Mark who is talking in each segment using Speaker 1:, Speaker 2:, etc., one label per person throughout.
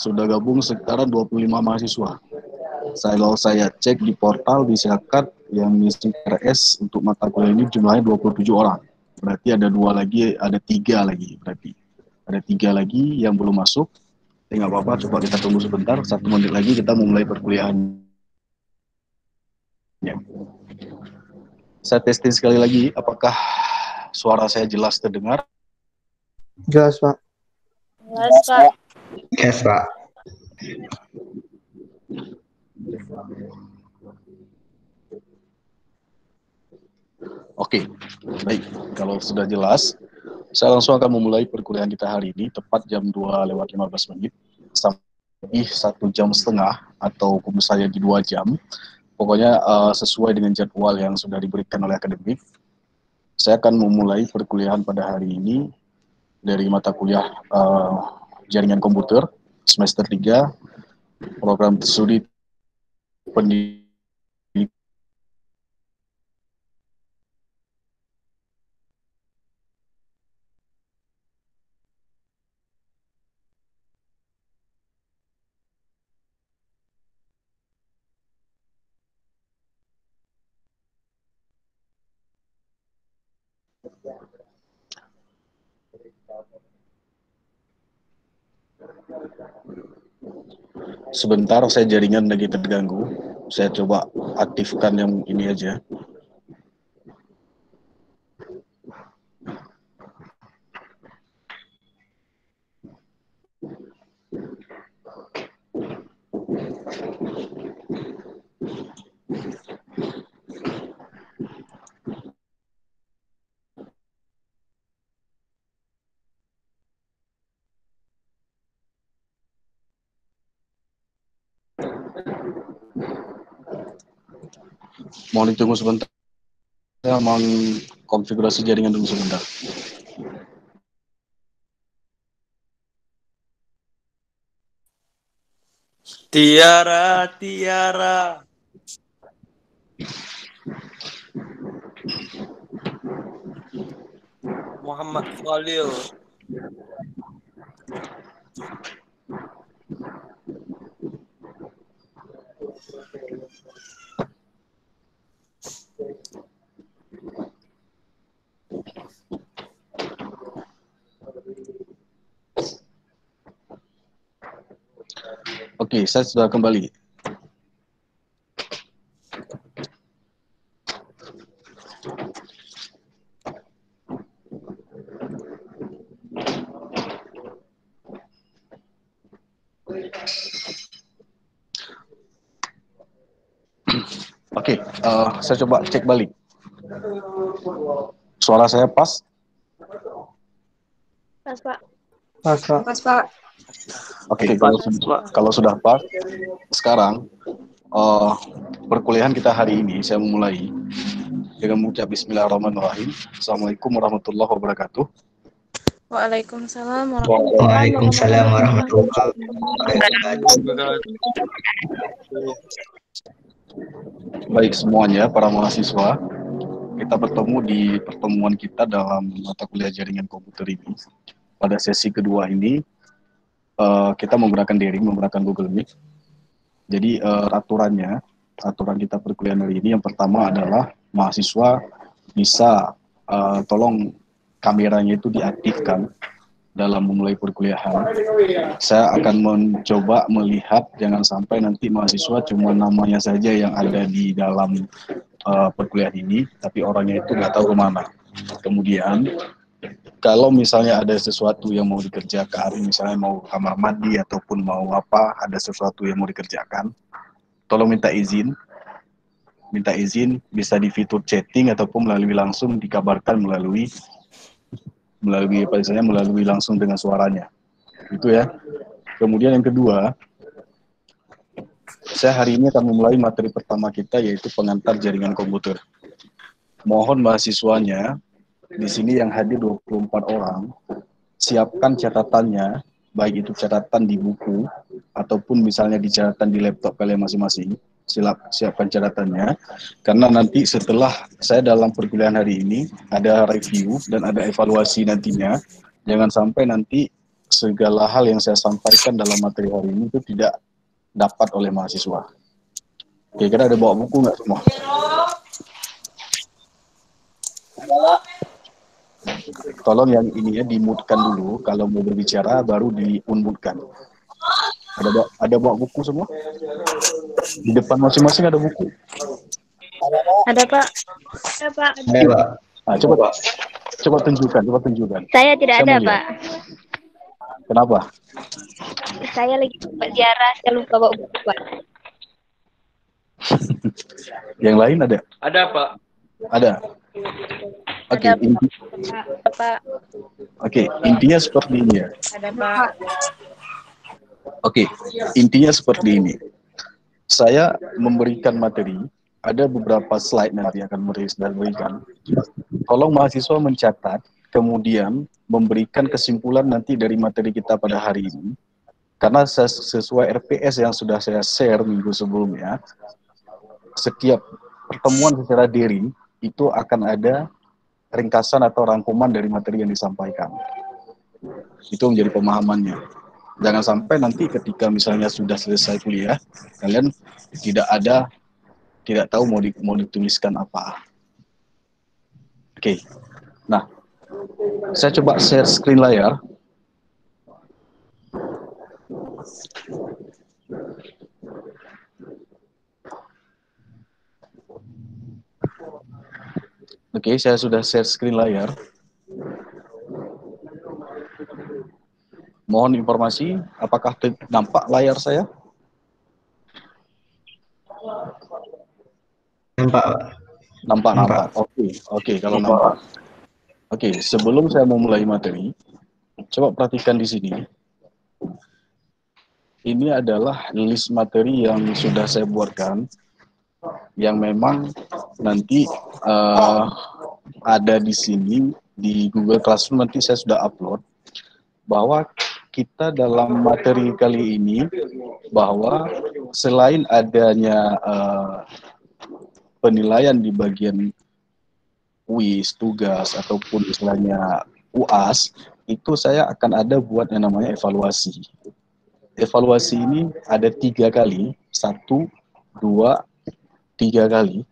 Speaker 1: Sudah gabung sekarang 25 mahasiswa. Kalau saya cek di portal di Siakat yang misi RS untuk mata kuliah ini jumlahnya 27 orang. Berarti ada 2 lagi, ada 3 lagi berarti. Ada 3 lagi yang belum masuk. Nggak apa-apa, coba kita tunggu sebentar. 1 menit lagi kita memulai perkuliahan. Ya. Saya testing sekali lagi, apakah suara saya jelas terdengar?
Speaker 2: Jelas, Pak.
Speaker 3: Jelas, Pak.
Speaker 4: Yes, Pak.
Speaker 1: Oke, baik. Kalau sudah jelas, saya langsung akan memulai perkuliahan kita hari ini, tepat jam 2:15 sampai 1,5 jam atau hukum saya di 2 jam. Pokoknya sesuai dengan jadwal yang sudah diberikan oleh akademik. Saya akan memulai perkuliahan pada hari ini dari mata kuliah jaringan komputer semester 3 program studi pendidikan. Sebentar, saya jaringan lagi terganggu. Saya coba aktifkan yang ini aja. Mohon ditunggu sebentar. Saya mau konfigurasi jaringan dulu sebentar.
Speaker 5: Tiara, Tiara. Muhammad Khalil.
Speaker 1: Oke, saya sudah kembali. Oke, saya coba cek balik. Suara saya pas?
Speaker 3: Pas, Pak.
Speaker 2: Pas, Pak.
Speaker 3: Pas, Pak.
Speaker 1: Oke, kalau sudah pas, sekarang perkuliahan kita hari ini saya memulai dengan mengucap Bismillahirrahmanirrahim. Assalamualaikum warahmatullahi wabarakatuh.
Speaker 3: Waalaikumsalam
Speaker 4: Waalaikumsalam warahmatullahi
Speaker 3: wabarakatuh.
Speaker 1: Baik semuanya, para mahasiswa, kita bertemu di pertemuan kita dalam mata kuliah jaringan komputer ini. Pada sesi kedua ini, kita menggunakan daring, menggunakan Google Meet. Jadi aturan kita perkuliahan hari ini yang pertama adalah mahasiswa bisa tolong kameranya itu diaktifkan dalam memulai perkuliahan. Saya akan mencoba melihat jangan sampai nanti mahasiswa cuma namanya saja yang ada di dalam perkuliahan ini, tapi orangnya itu nggak tahu kemana. Kemudian kalau misalnya ada sesuatu yang mau dikerjakan, misalnya mau kamar mandi ataupun mau apa, ada sesuatu yang mau dikerjakan, tolong minta izin minta izin bisa di fitur chatting ataupun melalui langsung dikabarkan melalui langsung dengan suaranya. Itu ya. Kemudian yang kedua, saya hari ini akan memulai materi pertama kita, yaitu pengantar jaringan komputer. Mohon mahasiswanya di sini yang hadir 24 orang, siapkan catatannya, baik itu catatan di buku ataupun misalnya di catatan di laptop kalian masing-masing. Siapkan catatannya, karena nanti setelah saya dalam perkuliahan hari ini ada review dan ada evaluasi nantinya. Jangan sampai nanti segala hal yang saya sampaikan dalam materi hari ini itu tidak dapat oleh mahasiswa. Kira-kira ada bawa buku nggak semua? Tolong yang ini ya di-mute-kan dulu, kalau mau berbicara baru di-unmute-kan. Ada bawa buku semua? Di depan masing-masing ada buku?
Speaker 3: Ada Pak. Ada Pak.
Speaker 4: Ada, Pak.
Speaker 1: Nah, coba tunjukkan.
Speaker 3: Saya tidak
Speaker 1: Saya
Speaker 3: ada
Speaker 1: mau lihat.
Speaker 3: Pak.
Speaker 1: Kenapa?
Speaker 3: Saya lagi ziarah, saya lupa bawa buku Pak.
Speaker 1: Yang lain ada?
Speaker 5: Ada, Pak.
Speaker 1: Ada. Oke,
Speaker 3: Ada, Pak.
Speaker 1: Intinya seperti ini ya.
Speaker 3: Ada Pak.
Speaker 1: Oke, intinya seperti ini. Saya memberikan materi, ada beberapa slide nanti akan saya berikan. Tolong mahasiswa mencatat, kemudian memberikan kesimpulan nanti dari materi kita pada hari ini. Karena sesuai RPS yang sudah saya share minggu sebelumnya, setiap pertemuan secara daring itu akan ada ringkasan atau rangkuman dari materi yang disampaikan. Itu menjadi pemahamannya. Jangan sampai nanti ketika misalnya sudah selesai kuliah, kalian tidak tahu mau dituliskan apa. Oke. Nah, saya coba share screen layar. Oke, saya sudah share screen layar. Mohon informasi, apakah nampak layar saya?
Speaker 4: Nampak, Pak.
Speaker 1: Nampak. Oke, kalau nampak. Oke, sebelum saya memulai materi, coba perhatikan di sini. Ini adalah list materi yang sudah saya buatkan, yang memang nanti ada di sini di Google Classroom. Nanti saya sudah upload bahwa kita dalam materi kali ini, bahwa selain adanya penilaian di bagian kuis, tugas, ataupun istilahnya UAS, itu saya akan ada buat yang namanya evaluasi. Evaluasi ini ada 3 kali, 1, 2, 3 kali.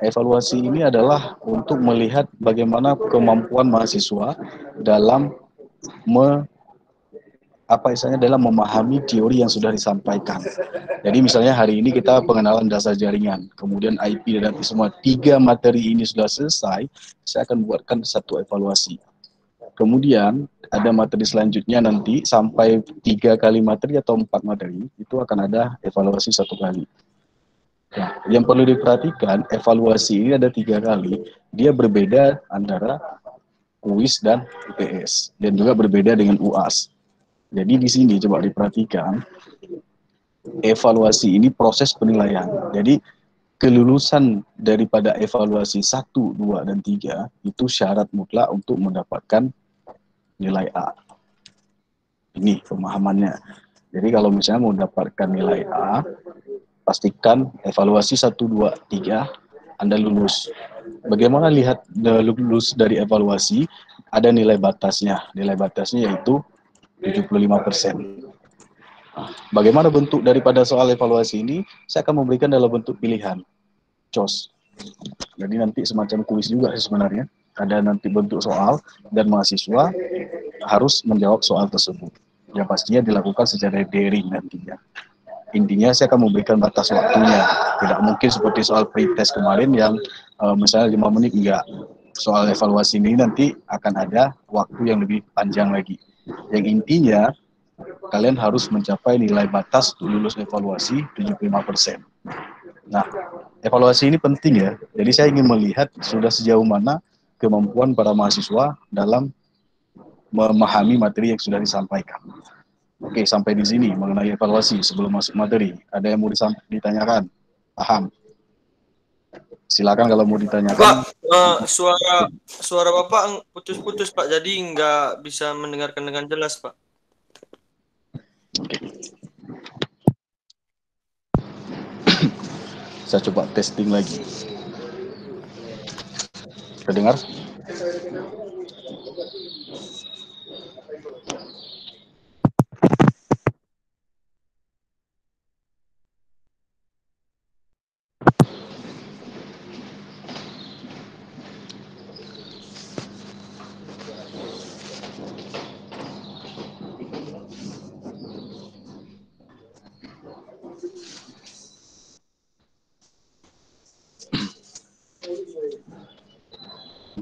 Speaker 1: Evaluasi ini adalah untuk melihat bagaimana kemampuan mahasiswa dalam dalam memahami teori yang sudah disampaikan. Jadi misalnya hari ini kita pengenalan dasar jaringan, kemudian IP dan semua 3 materi ini sudah selesai, saya akan buatkan satu evaluasi. Kemudian ada materi selanjutnya nanti sampai 3 kali materi atau 4 materi, itu akan ada evaluasi 1 kali. Nah, yang perlu diperhatikan, evaluasi ini ada 3 kali, dia berbeda antara kuis dan UTS, dan juga berbeda dengan UAS. Jadi di sini coba diperhatikan, evaluasi ini proses penilaian. Jadi kelulusan daripada evaluasi 1, 2, dan 3 itu syarat mutlak untuk mendapatkan nilai A. Ini pemahamannya. Jadi kalau misalnya mau mendapatkan nilai A, pastikan evaluasi 1, 2, 3 Anda lulus. Bagaimana lihat lulus dari evaluasi? Ada nilai batasnya. Nilai batasnya yaitu 75%. Bagaimana bentuk daripada soal evaluasi ini? Saya akan memberikan dalam bentuk pilihan, COS. Jadi nanti semacam kuis juga sebenarnya. Ada nanti bentuk soal dan mahasiswa harus menjawab soal tersebut. Yang pastinya dilakukan secara daring nantinya. Intinya saya akan memberikan batas waktunya. Tidak mungkin seperti soal pretest kemarin yang misalnya 5 menit, enggak. Soal evaluasi ini nanti akan ada waktu yang lebih panjang lagi. Yang intinya, kalian harus mencapai nilai batas untuk lulus evaluasi 75%. Nah, evaluasi ini penting ya. Jadi saya ingin melihat sudah sejauh mana kemampuan para mahasiswa dalam memahami materi yang sudah disampaikan. Oke, sampai di sini mengenai evaluasi sebelum masuk materi. Ada yang mau ditanyakan? Paham? Silakan kalau mau
Speaker 5: Pak,
Speaker 1: ditanyakan.
Speaker 5: suara Bapak putus-putus Pak, jadi nggak bisa mendengarkan dengan jelas Pak.
Speaker 1: Oke. Saya coba testing lagi. Terdengar?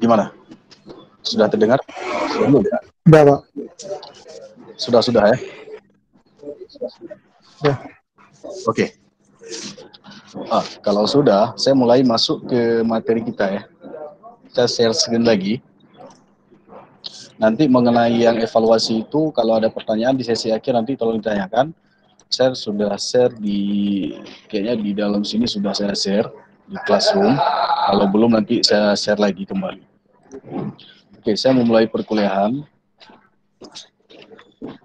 Speaker 1: Gimana? Sudah terdengar? Belum ya?
Speaker 2: Udah, Pak.
Speaker 1: Sudah ya?
Speaker 2: Udah.
Speaker 1: Oke. Kalau sudah, saya mulai masuk ke materi kita ya. Saya share screen lagi. Nanti mengenai yang evaluasi itu, kalau ada pertanyaan di sesi akhir nanti tolong ditanyakan. Saya sudah share kayaknya di dalam sini sudah saya share di Classroom. Kalau belum nanti saya share lagi kembali. Oke, saya memulai perkuliahan.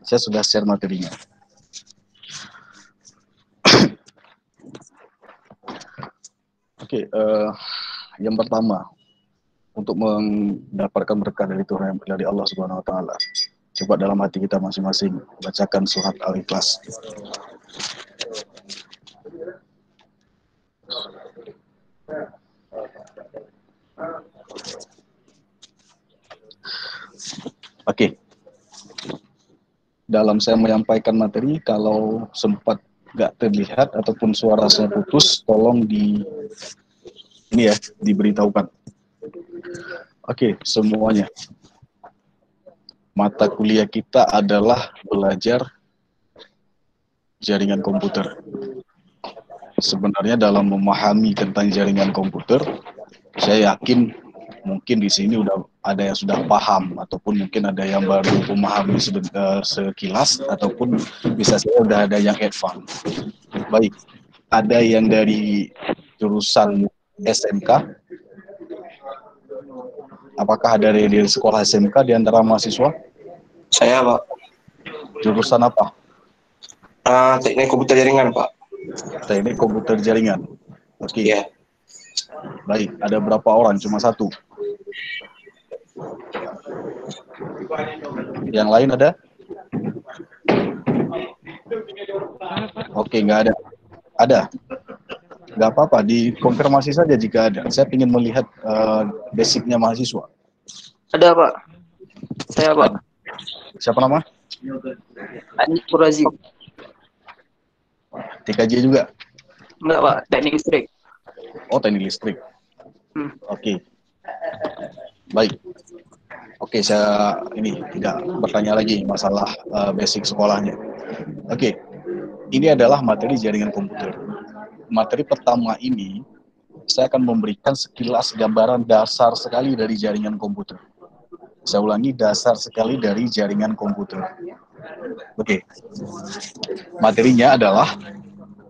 Speaker 1: Saya sudah share materinya. Oke, yang pertama, untuk mendapatkan berkah dari Tuhan yang dari Allah Subhanahu Wa Taala, coba dalam hati kita masing-masing bacakan surat Al-Ikhlas. Oke. Dalam saya menyampaikan materi, kalau sempat nggak terlihat ataupun suara saya putus, tolong diberitahukan. Oke, semuanya. Mata kuliah kita adalah belajar jaringan komputer. Sebenarnya dalam memahami tentang jaringan komputer, saya yakin mungkin di sini udah ada yang sudah paham, ataupun mungkin ada yang baru memahami sekilas, ataupun bisa saja udah ada yang advance. Baik, ada yang dari jurusan SMK? Apakah ada dari sekolah SMK di antara mahasiswa?
Speaker 6: Saya, Pak.
Speaker 1: Jurusan apa?
Speaker 6: Teknik komputer jaringan, Pak.
Speaker 1: Teknik komputer jaringan. Oke.
Speaker 6: Iya.
Speaker 1: Baik, ada berapa orang? Cuma satu. Yang lain ada? Oke, nggak ada. Ada? Nggak apa-apa, dikonfirmasi saja jika ada. Saya ingin melihat basicnya mahasiswa.
Speaker 7: Ada, Pak. Saya, Pak.
Speaker 1: Siapa nama?
Speaker 7: Andi Purazi.
Speaker 1: TKJ juga?
Speaker 7: Enggak, Pak. Teknik listrik.
Speaker 1: Oh, teknik listrik. Oke. Baik. Oke, saya ini tidak bertanya lagi masalah basic sekolahnya. Oke. Ini adalah materi jaringan komputer. Materi pertama ini saya akan memberikan sekilas gambaran dasar sekali dari jaringan komputer. Saya ulangi, dasar sekali dari jaringan komputer. Oke. Materinya adalah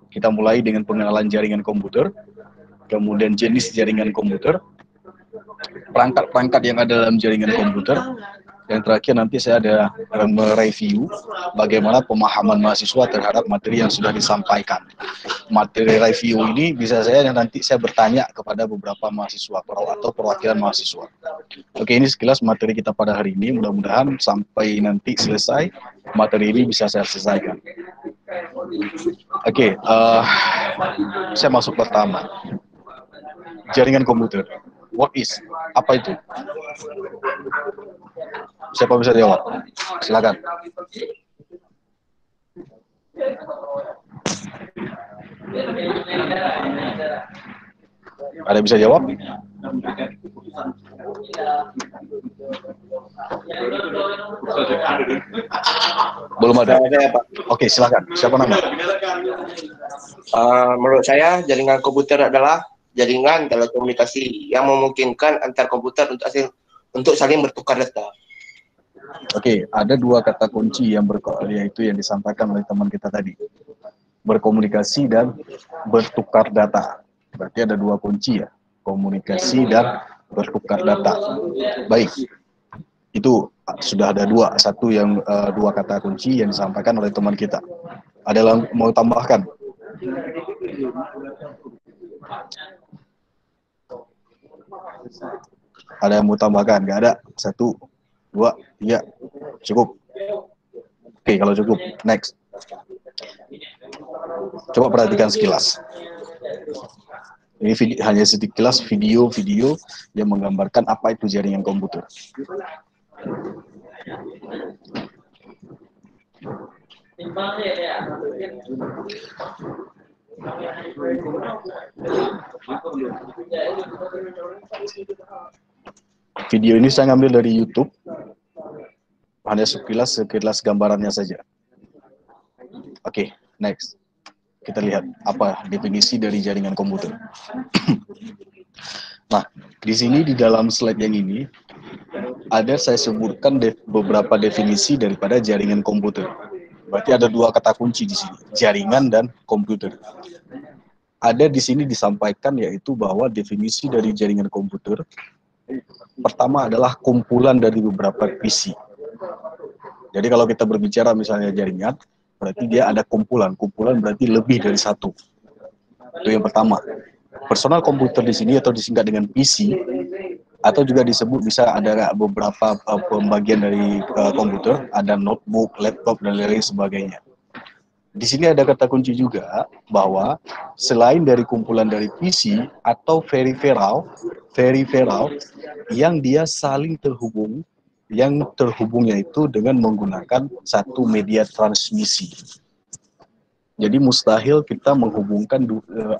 Speaker 1: kita mulai dengan pengenalan jaringan komputer, kemudian jenis jaringan komputer, perangkat-perangkat yang ada dalam jaringan komputer, dan terakhir nanti saya ada mereview bagaimana pemahaman mahasiswa terhadap materi yang sudah disampaikan. Materi review ini bisa nanti saya bertanya kepada beberapa mahasiswa atau perwakilan mahasiswa. Oke, ini sekilas materi kita pada hari ini. Mudah-mudahan sampai nanti selesai materi ini bisa saya selesaikan. Oke, saya masuk pertama. Jaringan komputer. What is? Apa itu? Siapa bisa jawab? Silakan. Ada yang bisa jawab? Belum ada. Oke, silakan. Siapa nama?
Speaker 6: Menurut saya, jaringan komputer adalah jaringan telekomunikasi yang memungkinkan antar komputer untuk saling bertukar data.
Speaker 1: Oke, ada dua kata kunci yaitu yang disampaikan oleh teman kita tadi. Berkomunikasi dan bertukar data. Berarti ada dua kunci ya, komunikasi dan bertukar data. Baik, itu sudah ada dua kata kunci yang disampaikan oleh teman kita. Ada yang mau tambahkan? Ada yang mau tambahkan? Nggak ada? 1, 2, 3, cukup. Oke, kalau cukup, next. Coba perhatikan sekilas. Ini hanya sekilas video-video yang menggambarkan apa itu jaringan komputer. Video ini saya ambil dari YouTube. Hanya sekilas gambarannya saja. Oke, next. Kita lihat apa definisi dari jaringan komputer. Nah, di sini di dalam slide yang ini ada saya sebutkan beberapa definisi daripada jaringan komputer. Berarti ada dua kata kunci di sini, jaringan dan komputer. Ada di sini disampaikan yaitu bahwa definisi dari jaringan komputer pertama adalah kumpulan dari beberapa PC. Jadi kalau kita berbicara misalnya jaringan, berarti dia ada kumpulan berarti lebih dari satu. Itu yang pertama. Personal komputer di sini atau disingkat dengan PC, atau juga disebut bisa ada beberapa pembagian dari komputer, ada notebook, laptop, dan lain sebagainya. Di sini ada kata kunci juga bahwa selain dari kumpulan dari PC atau peripheral yang dia saling terhubung, yang terhubungnya itu dengan menggunakan satu media transmisi. Jadi mustahil kita menghubungkan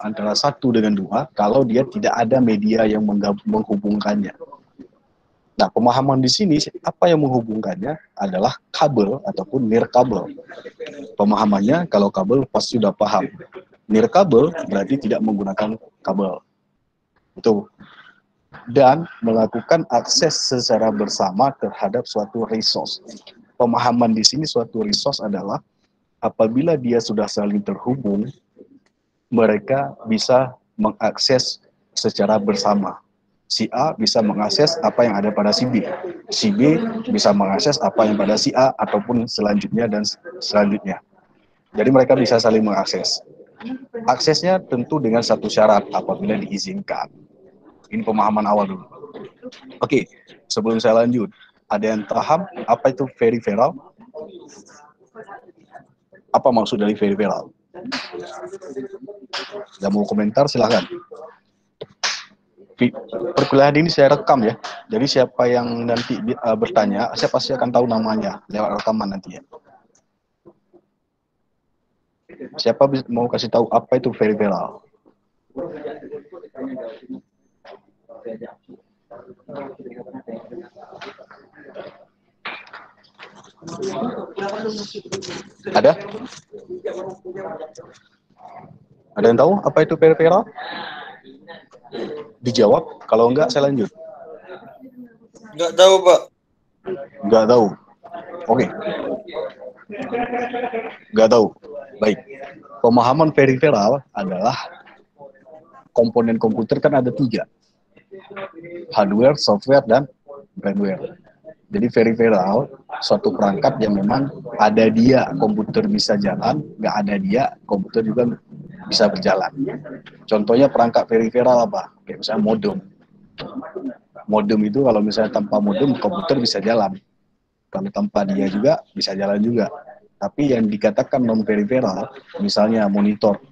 Speaker 1: antara satu dengan dua kalau dia tidak ada media yang menghubungkannya. Nah, pemahaman di sini apa yang menghubungkannya adalah kabel ataupun nirkabel. Pemahamannya kalau kabel pasti sudah paham. Nirkabel berarti tidak menggunakan kabel. Itu. Dan melakukan akses secara bersama terhadap suatu resource. Pemahaman di sini suatu resource adalah apabila dia sudah saling terhubung, mereka bisa mengakses secara bersama. Si A bisa mengakses apa yang ada pada si B. Si B bisa mengakses apa yang pada si A ataupun selanjutnya dan selanjutnya. Jadi mereka bisa saling mengakses. Aksesnya tentu dengan satu syarat apabila diizinkan. Ini pemahaman awal dulu. Oke, sebelum saya lanjut, ada yang paham apa itu peripheral? Apa maksud dari peripheral? Yang mau komentar silahkan. Perkuliahan ini saya rekam ya. Jadi siapa yang nanti bertanya, saya pasti akan tahu namanya lewat rekaman nanti ya. Siapa mau kasih tahu apa itu peripheral? Ada? Ada yang tahu apa itu peripheral? Dijawab, kalau enggak saya lanjut.
Speaker 5: Nggak tahu, Pak.
Speaker 1: Enggak tahu. Oke. Enggak tahu. Baik. Pemahaman peripheral adalah komponen komputer kan ada 3. Hardware, software, dan firmware. Jadi peripheral, suatu perangkat yang memang ada dia, komputer bisa jalan, nggak ada dia, komputer juga bisa berjalan. Contohnya perangkat peripheral apa? Kayak misalnya modem. Modem itu kalau misalnya tanpa modem, komputer bisa jalan. Kalau tanpa dia juga, bisa jalan juga. Tapi yang dikatakan non-peripheral, misalnya monitor.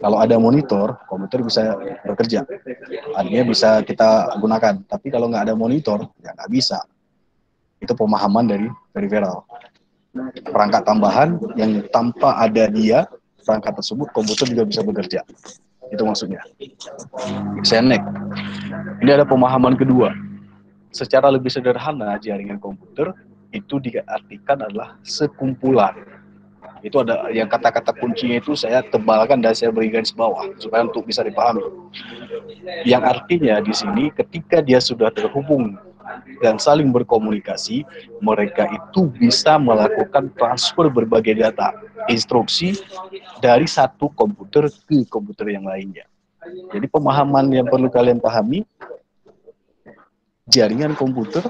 Speaker 1: Kalau ada monitor, komputer bisa bekerja. Artinya bisa kita gunakan. Tapi kalau nggak ada monitor, ya nggak bisa. Itu pemahaman dari peripheral. Perangkat tambahan yang tanpa ada dia, perangkat tersebut, komputer juga bisa bekerja. Itu maksudnya. Saya next. Ini ada pemahaman kedua. Secara lebih sederhana, jaringan komputer itu diartikan adalah sekumpulan Itu ada yang kata-kata kuncinya itu saya tebalkan dan saya beri garis bawah supaya untuk bisa dipahami. Yang artinya di sini ketika dia sudah terhubung dan saling berkomunikasi, mereka itu bisa melakukan transfer berbagai data, instruksi dari satu komputer ke komputer yang lainnya. Jadi pemahaman yang perlu kalian pahami, jaringan komputer,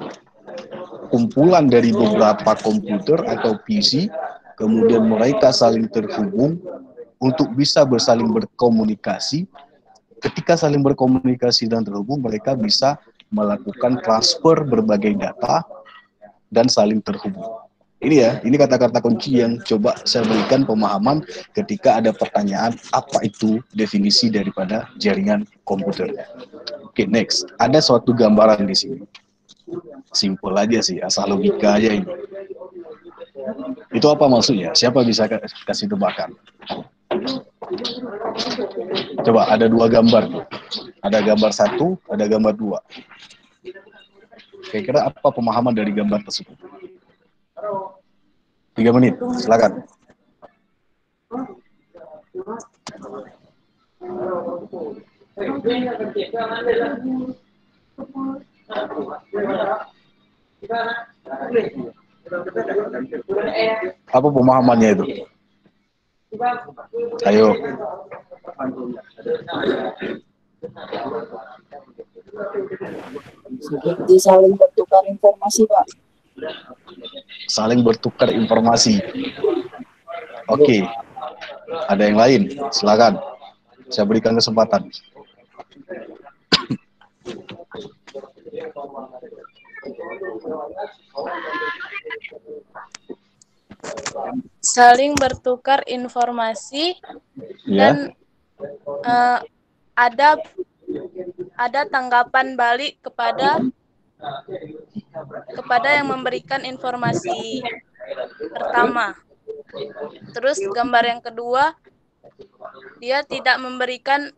Speaker 1: kumpulan dari beberapa komputer atau PC, kemudian mereka saling terhubung untuk bisa bersaling berkomunikasi. Ketika saling berkomunikasi dan terhubung, mereka bisa melakukan transfer berbagai data dan saling terhubung. Ini ya, ini kata-kata kunci yang coba saya berikan pemahaman ketika ada pertanyaan apa itu definisi daripada jaringan komputer. Oke, next. Ada suatu gambaran di sini. Simpel aja sih, asal logika aja ini. Itu apa maksudnya? Siapa bisa kasih tebakan? Coba, ada dua gambar. Ada gambar satu, ada gambar dua. Kira-kira apa pemahaman dari gambar tersebut? 3 menit, silakan. Apa pemahamannya itu? Ayo.
Speaker 8: Seperti saling bertukar informasi, Pak.
Speaker 1: Saling bertukar informasi. Oke. Ada yang lain? Silakan. Saya berikan kesempatan.
Speaker 9: Saling bertukar informasi dan ada tanggapan balik kepada yang memberikan informasi pertama. Terus gambar yang kedua, dia tidak memberikan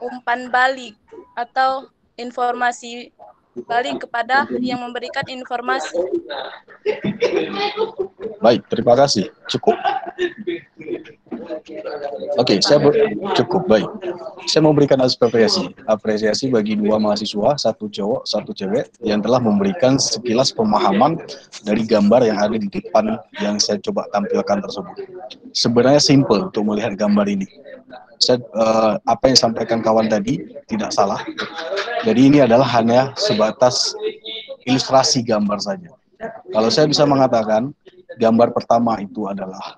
Speaker 9: umpan balik atau informasi balik kepada yang memberikan informasi.
Speaker 1: Baik, terima kasih. Cukup? Oke, cukup, baik. Saya memberikan apresiasi bagi dua mahasiswa, satu cowok, satu cewek, yang telah memberikan sekilas pemahaman dari gambar yang ada di depan yang saya coba tampilkan tersebut. Sebenarnya simple untuk melihat gambar ini. Apa yang disampaikan kawan tadi tidak salah. Jadi ini adalah hanya sebatas ilustrasi gambar saja. Kalau saya bisa mengatakan, gambar pertama itu adalah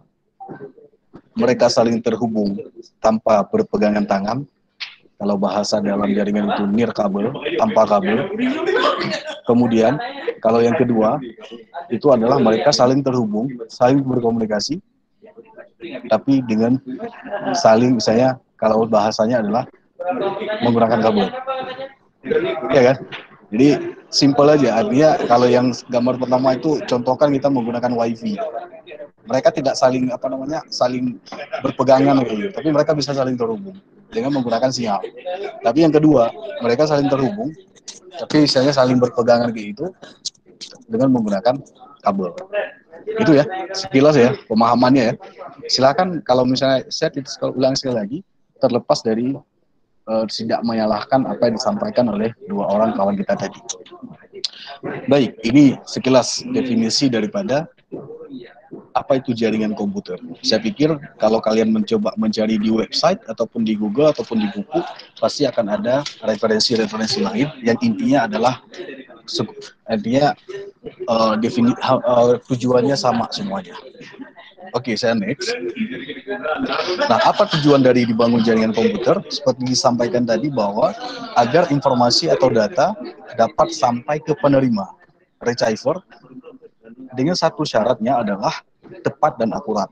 Speaker 1: mereka saling terhubung tanpa berpegangan tangan. Kalau bahasa dalam jaringan itu nirkabel, tanpa kabel. Kemudian, kalau yang kedua, itu adalah mereka saling terhubung, saling berkomunikasi, tapi dengan saling, misalnya, kalau bahasanya adalah menggunakan kabel. Ya kan? Jadi, simpel aja. Artinya, kalau yang gambar pertama itu, contohkan kita menggunakan wifi. Mereka tidak saling saling berpegangan gitu, tapi mereka bisa saling terhubung dengan menggunakan sinyal. Tapi yang kedua, mereka saling terhubung, tapi misalnya saling berpegangan gitu dengan menggunakan kabel. Itu ya, sekilas ya pemahamannya ya. Silakan kalau misalnya saya ulang sekali lagi, terlepas dari tidak menyalahkan apa yang disampaikan oleh dua orang kawan kita tadi. Baik, ini sekilas definisi daripada apa itu jaringan komputer. Saya pikir kalau kalian mencoba mencari di website ataupun di Google ataupun di buku, pasti akan ada referensi-referensi lain yang intinya adalah tujuannya sama semuanya. Oke, saya next. Nah, apa tujuan dari dibangun jaringan komputer? Seperti disampaikan tadi bahwa agar informasi atau data dapat sampai ke penerima, receiver, dengan satu syaratnya adalah tepat dan akurat.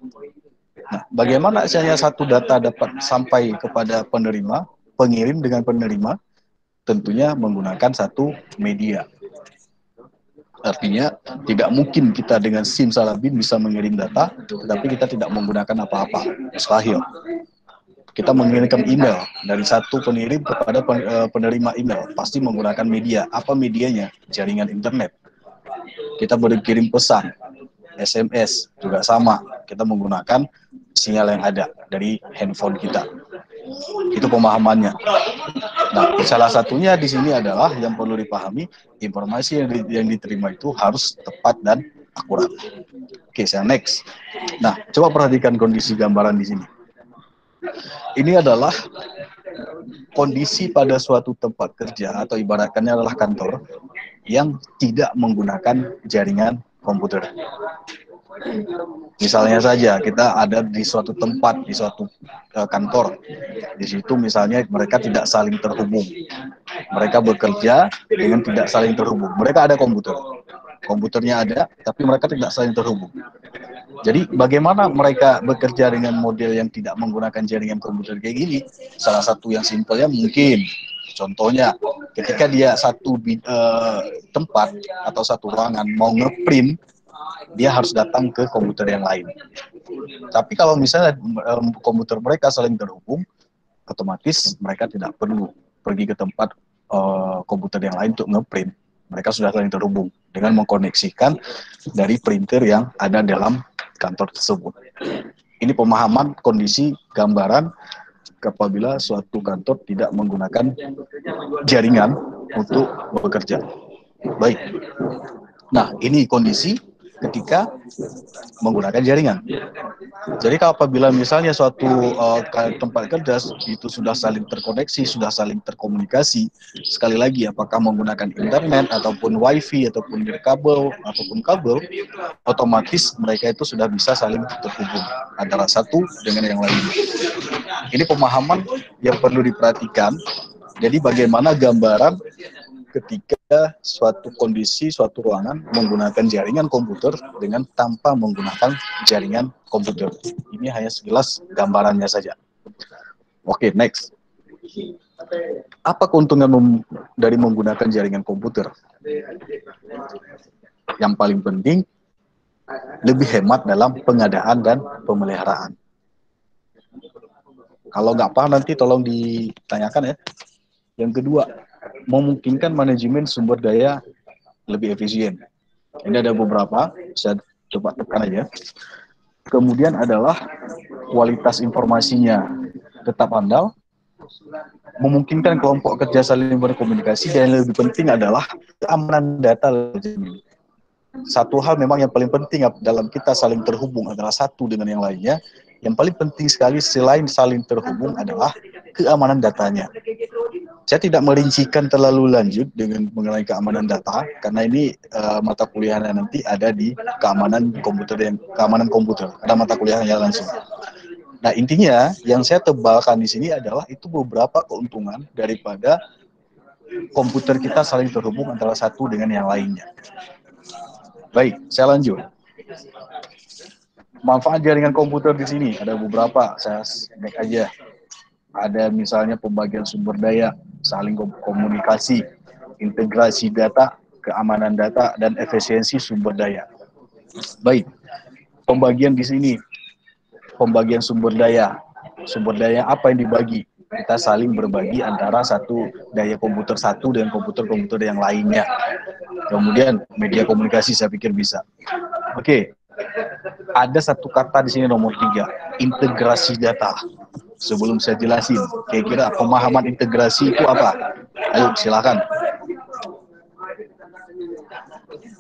Speaker 1: Nah, bagaimana misalnya satu data dapat sampai kepada penerima, pengirim dengan penerima? Tentunya menggunakan satu media. Artinya, tidak mungkin kita dengan simsalabim bisa mengirim data, tetapi kita tidak menggunakan apa-apa. Mustahil. Kita mengirimkan email dari satu pengirim kepada penerima email, pasti menggunakan media. Apa medianya? Jaringan internet. Kita berkirim pesan, SMS juga sama. kita menggunakan sinyal yang ada dari handphone kita. Itu pemahamannya. Nah, salah satunya di sini adalah yang perlu dipahami, informasi yang diterima itu harus tepat dan akurat. Oke, saya next. Nah, coba perhatikan kondisi gambaran di sini. Ini adalah kondisi pada suatu tempat kerja atau ibaratkannya adalah kantor yang tidak menggunakan jaringan komputer. Misalnya saja kita ada di suatu tempat, di suatu kantor. Di situ misalnya mereka tidak saling terhubung. Mereka bekerja dengan tidak saling terhubung. Mereka ada komputer. Komputernya ada, tapi mereka tidak saling terhubung. Jadi bagaimana mereka bekerja dengan model yang tidak menggunakan jaringan komputer kayak gini? Salah satu yang simpelnya mungkin, contohnya ketika dia satu tempat atau satu ruangan mau ngeprint, dia harus datang ke komputer yang lain. Tapi kalau misalnya komputer mereka saling terhubung, otomatis mereka tidak perlu pergi ke tempat komputer yang lain untuk ngeprint. Mereka sudah saling terhubung dengan mengkoneksikan dari printer yang ada dalam kantor tersebut. Ini pemahaman kondisi gambaran apabila suatu kantor tidak menggunakan jaringan untuk bekerja. Baik. Nah, ini kondisi ketika menggunakan jaringan. Jadi kalau apabila misalnya suatu tempat kerja itu sudah saling terkoneksi, sudah saling terkomunikasi, sekali lagi apakah menggunakan internet ataupun wifi ataupun kabel ataupun kabel, otomatis mereka itu sudah bisa saling terhubung antara satu dengan yang lain. Ini pemahaman yang perlu diperhatikan. Jadi bagaimana gambaran ketika suatu kondisi, suatu ruangan menggunakan jaringan komputer dengan tanpa menggunakan jaringan komputer. Ini hanya sekilas gambarannya saja. Oke, next. Apa keuntungan dari menggunakan jaringan komputer? Yang paling penting, lebih hemat dalam pengadaan dan pemeliharaan. Kalau nggak paham nanti tolong ditanyakan ya. Yang kedua, memungkinkan manajemen sumber daya lebih efisien. Ini ada beberapa, saya coba tekan aja. Kemudian adalah kualitas informasinya tetap andal, memungkinkan kelompok kerja saling berkomunikasi, dan yang lebih penting adalah keamanan data. Satu hal memang yang paling penting dalam kita saling terhubung adalah satu dengan yang lainnya. Yang paling penting sekali selain saling terhubung adalah keamanan datanya. Saya tidak merincikan terlalu lanjut dengan mengenai keamanan data karena ini mata kuliahnya nanti ada di keamanan komputer. Ada mata kuliahnya langsung. Nah, intinya yang saya tebalkan di sini adalah itu beberapa keuntungan daripada komputer kita saling terhubung antara satu dengan yang lainnya. Baik, saya lanjut. Manfaat jaringan komputer di sini ada beberapa, saya naik aja. Ada misalnya pembagian sumber daya, saling komunikasi, integrasi data, keamanan data, dan efisiensi sumber daya. Baik, pembagian di sini, pembagian sumber daya apa yang dibagi? Kita saling berbagi antara satu daya komputer satu dengan komputer-komputer yang lainnya. Kemudian media komunikasi saya pikir bisa. Oke, ada satu kata di sini nomor 3, integrasi data. Sebelum saya jelasin, kira-kira pemahaman integrasi itu apa? Ayo silakan.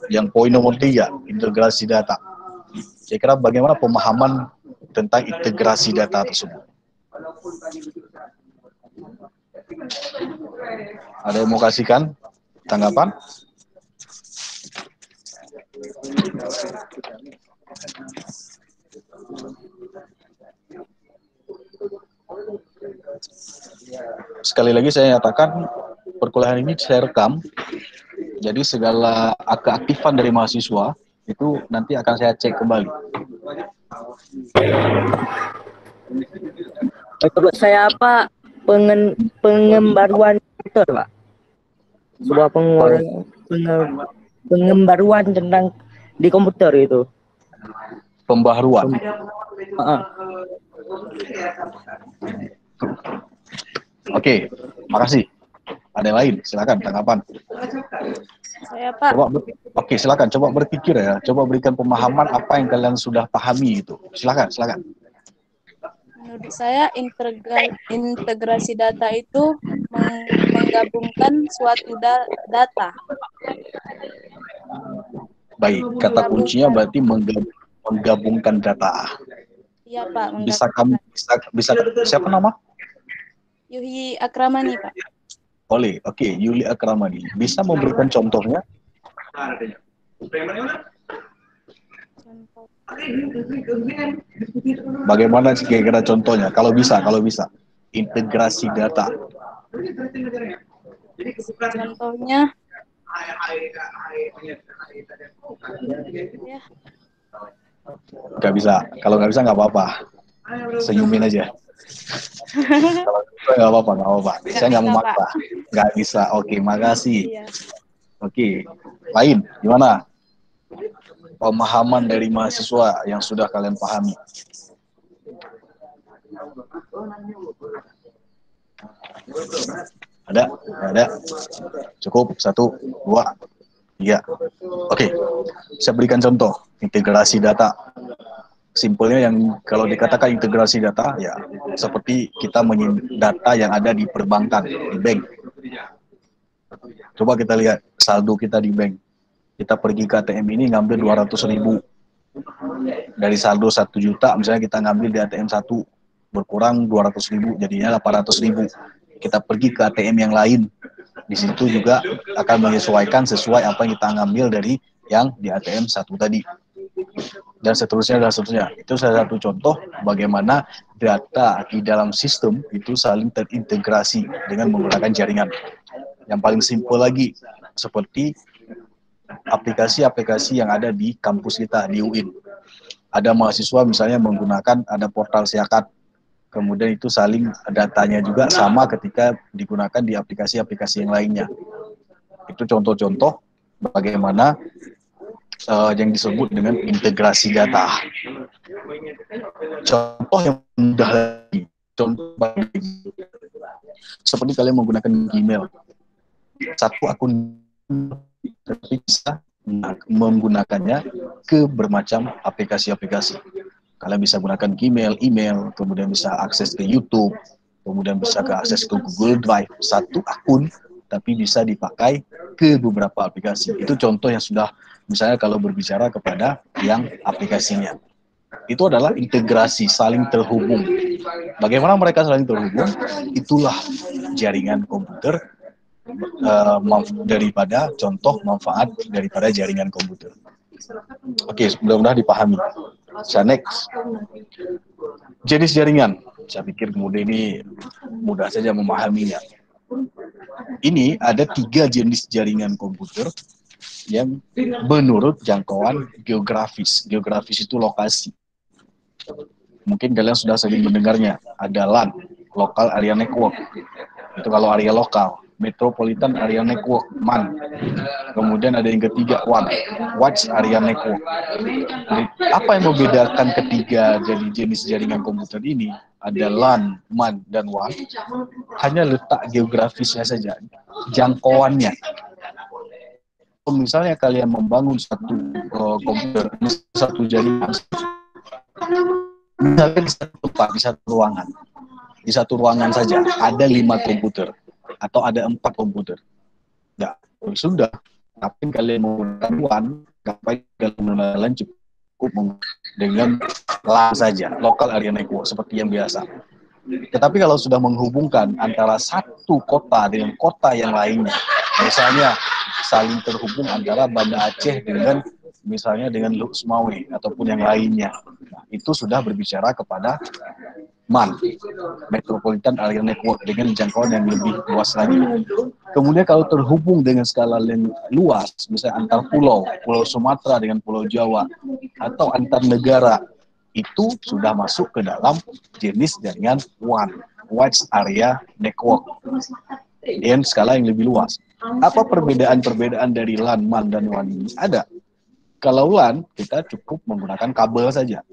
Speaker 1: Yang poin nomor 3, integrasi data. Kira-kira bagaimana pemahaman tentang integrasi data tersebut? Ada yang mau kasihkan tanggapan? Sekali lagi saya nyatakan perkuliahan ini saya rekam, jadi segala keaktifan dari mahasiswa itu nanti akan saya cek kembali.
Speaker 10: Menurut saya apa pengembaruan komputer, Pak? Sebuah pengembaruan tentang di komputer itu.
Speaker 1: Pembaharuan. Oke, makasih. Ada yang lain? Silakan tanggapan.
Speaker 9: Saya, Pak.
Speaker 1: Coba, Oke, silakan coba berpikir ya, coba berikan pemahaman apa yang kalian sudah pahami itu. Silakan.
Speaker 9: Menurut saya integrasi data itu menggabungkan suatu data.
Speaker 1: Baik, kata kuncinya berarti menggabungkan data.
Speaker 9: Iya Pak.
Speaker 1: Bisa siapa nama?
Speaker 9: Yuhi Akramani Pak.
Speaker 1: Oke, Yuli Akramani. Bisa memberikan contohnya? Bagaimana kira-kira contohnya? Kalau bisa. Integrasi data.
Speaker 9: Contohnya ya.
Speaker 1: Nggak bisa. Kalau nggak bisa nggak apa-apa. Senyumin aja. Kalau bisa nggak apa-apa. Saya nggak memaksa. Nggak bisa. Oke, makasih.
Speaker 9: Iya.
Speaker 1: Oke, lain gimana? Pemahaman dari mahasiswa yang sudah kalian pahami. Ada. Cukup 1, 2, 3. Oke, saya berikan contoh integrasi data. Simpelnya yang kalau dikatakan integrasi data ya seperti kita menyimpan data yang ada di perbankan, di bank. Coba kita lihat saldo kita di bank. Kita pergi ke ATM ini ngambil 200.000. Dari saldo 1 juta misalnya kita ngambil di ATM 1 berkurang 200.000 jadinya 800.000. Kita pergi ke ATM yang lain. Di situ juga akan menyesuaikan sesuai apa yang kita ngambil dari yang di ATM 1 tadi. Dan seterusnya. Itu salah satu contoh bagaimana data di dalam sistem itu saling terintegrasi dengan menggunakan jaringan. Yang paling simpel lagi seperti aplikasi-aplikasi yang ada di kampus kita di UIN. Ada mahasiswa misalnya menggunakan ada portal Siakat. Kemudian itu saling datanya juga sama ketika digunakan di aplikasi-aplikasi yang lainnya. Itu contoh-contoh bagaimana yang disebut dengan integrasi data. Contoh yang mudah lagi, seperti kalian menggunakan Gmail. Satu akun tapi bisa menggunakannya ke bermacam aplikasi-aplikasi. Kalian bisa gunakan Gmail, email, kemudian bisa akses ke YouTube, kemudian bisa akses ke Google Drive. Satu akun tapi bisa dipakai ke beberapa aplikasi. Itu contoh yang sudah misalnya kalau berbicara kepada yang aplikasinya. Itu adalah integrasi, saling terhubung. Bagaimana mereka saling terhubung? Itulah jaringan komputer daripada contoh manfaat daripada jaringan komputer. Oke, mudah-mudahan dipahami. Next. Jenis jaringan. Saya pikir kemudian ini mudah saja memahaminya. Ini ada 3 jenis jaringan komputer yang menurut jangkauan geografis. Geografis itu lokasi. Mungkin kalian sudah sering mendengarnya. Ada LAN, Local Area Network. Itu kalau area lokal. Metropolitan Area Network, MAN. Kemudian ada yang ketiga, WAN, Wide Area Network. Apa yang membedakan ketiga jadi jenis jaringan komputer ini? Ada LAN, MAN, dan WAN. Hanya letak geografisnya saja, jangkauannya. Misalnya kalian membangun satu komputer, satu jaringan, misalnya di satu tempat, di satu ruangan. Di satu ruangan saja ada 5 komputer. Atau ada 4 komputer. Ya, sudah. Tapi kalian menggunakan WAN, ngapain kalian menggunakan LAN cukup dengan LAN saja, Local Area Network, seperti yang biasa. Tetapi kalau sudah menghubungkan antara satu kota dengan kota yang lainnya, misalnya saling terhubung antara Banda Aceh dengan misalnya dengan Luk Sumawe ataupun yang lainnya, nah, itu sudah berbicara kepada MAN, Metropolitan Area Network, dengan jangkauan yang lebih luas lagi. Kemudian kalau terhubung dengan skala yang luas, misalnya antar pulau, Pulau Sumatera dengan Pulau Jawa, atau antar negara, itu sudah masuk ke dalam jenis jaringan WAN, Wide Area Network, dengan skala yang lebih luas. Apa perbedaan-perbedaan dari LAN, MAN, dan WAN ini? Ada. Kalau LAN, kita cukup menggunakan kabel saja.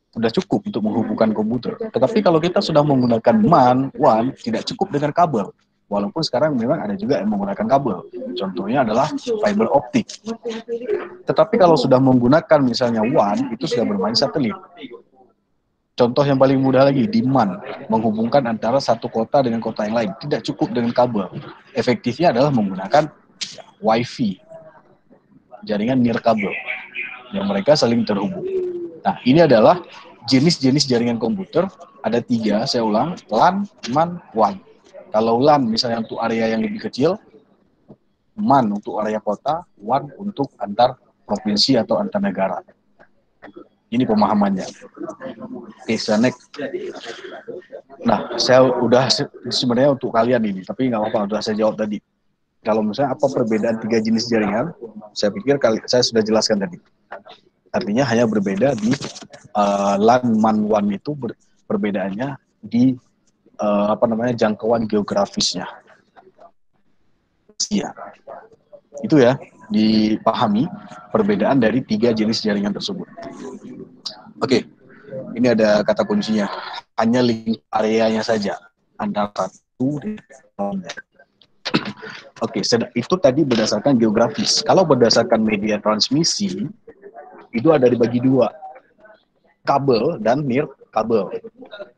Speaker 1: Sudah cukup untuk menghubungkan komputer. Tetapi kalau kita sudah menggunakan MAN, WAN, tidak cukup dengan kabel. Walaupun sekarang memang ada juga yang menggunakan kabel. Contohnya adalah fiber optik. Tetapi kalau sudah menggunakan misalnya WAN, itu sudah bermain satelit. Contoh yang paling mudah lagi, di MAN, menghubungkan antara satu kota dengan kota yang lain. Tidak cukup dengan kabel. Efektifnya adalah menggunakan Wi-Fi, jaringan nirkabel, yang mereka saling terhubung. Nah, ini adalah jenis-jenis jaringan komputer. Ada 3, saya ulang, LAN, MAN, WAN. Kalau LAN misalnya untuk area yang lebih kecil, MAN untuk area kota, WAN untuk antar provinsi atau antar negara. Ini pemahamannya. Oke, saya next. Nah, saya udah sebenarnya untuk kalian ini, tapi nggak apa-apa, udah saya jawab tadi. Kalau misalnya apa perbedaan 3 jenis jaringan, saya pikir saya sudah jelaskan tadi. Artinya hanya berbeda di LAN, MAN, WAN itu perbedaannya di jangkauan geografisnya. Ya, itu ya, dipahami perbedaan dari 3 jenis jaringan tersebut. Oke, ini ada kata kuncinya. Hanya link areanya saja antara satu dan lainnya. Oke, itu tadi berdasarkan geografis. Kalau berdasarkan media transmisi, itu ada dibagi 2. Kabel dan nirkabel.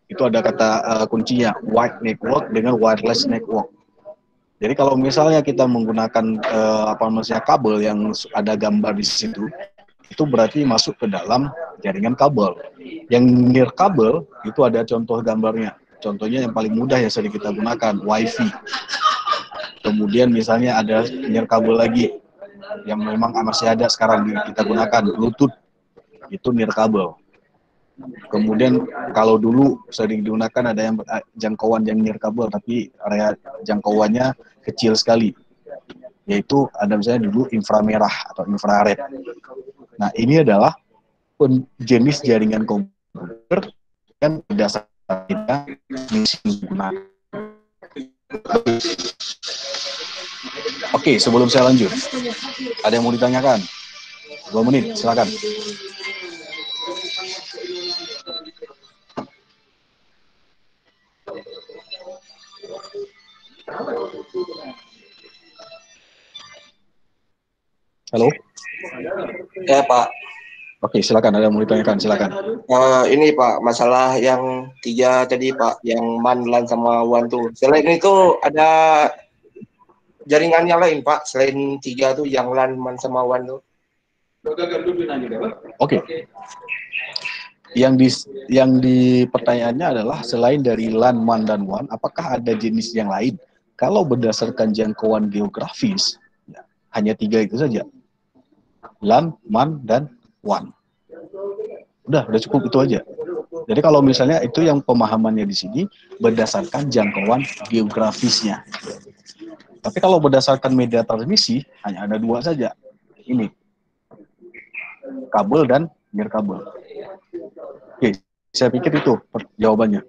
Speaker 1: Itu ada kata kuncinya, wide network dengan wireless network. Jadi kalau misalnya kita menggunakan kabel yang ada gambar di situ, itu berarti masuk ke dalam jaringan kabel. Yang nirkabel itu ada contoh gambarnya. Contohnya yang paling mudah yang sering kita gunakan, Wi-Fi. Kemudian misalnya ada nirkabel lagi yang memang masih ada sekarang kita gunakan, Bluetooth. Itu nirkabel. Kemudian kalau dulu sering digunakan ada yang jangkauan yang nirkabel, tapi area jangkauannya kecil sekali, yaitu ada misalnya dulu inframerah atau infrared. Nah, ini adalah jenis jaringan komputer yang berdasarkan kita misi menggunakan. Oke, sebelum saya lanjut, ada yang mau ditanyakan? 2 menit, silakan. Halo?
Speaker 6: Ya, Pak.
Speaker 1: Oke, silakan. Ada yang mau ditanyakan, silakan.
Speaker 6: Ini Pak, masalah yang 3 tadi Pak, yang MAN, LAN sama WAN tuh. Selain itu ada jaringannya lain Pak, selain 3 tuh yang LAN, MAN sama WAN tuh.
Speaker 1: Oke. Yang di pertanyaannya adalah selain dari LAN, MAN, dan WAN, apakah ada jenis yang lain? Kalau berdasarkan jangkauan geografis, ya, hanya 3 itu saja. LAN, MAN, dan WAN. Udah cukup itu aja. Jadi kalau misalnya itu yang pemahamannya di sini berdasarkan jangkauan geografisnya. Tapi kalau berdasarkan media transmisi hanya ada 2 saja. Ini kabel dan nirkabel. Oke, saya pikir itu jawabannya.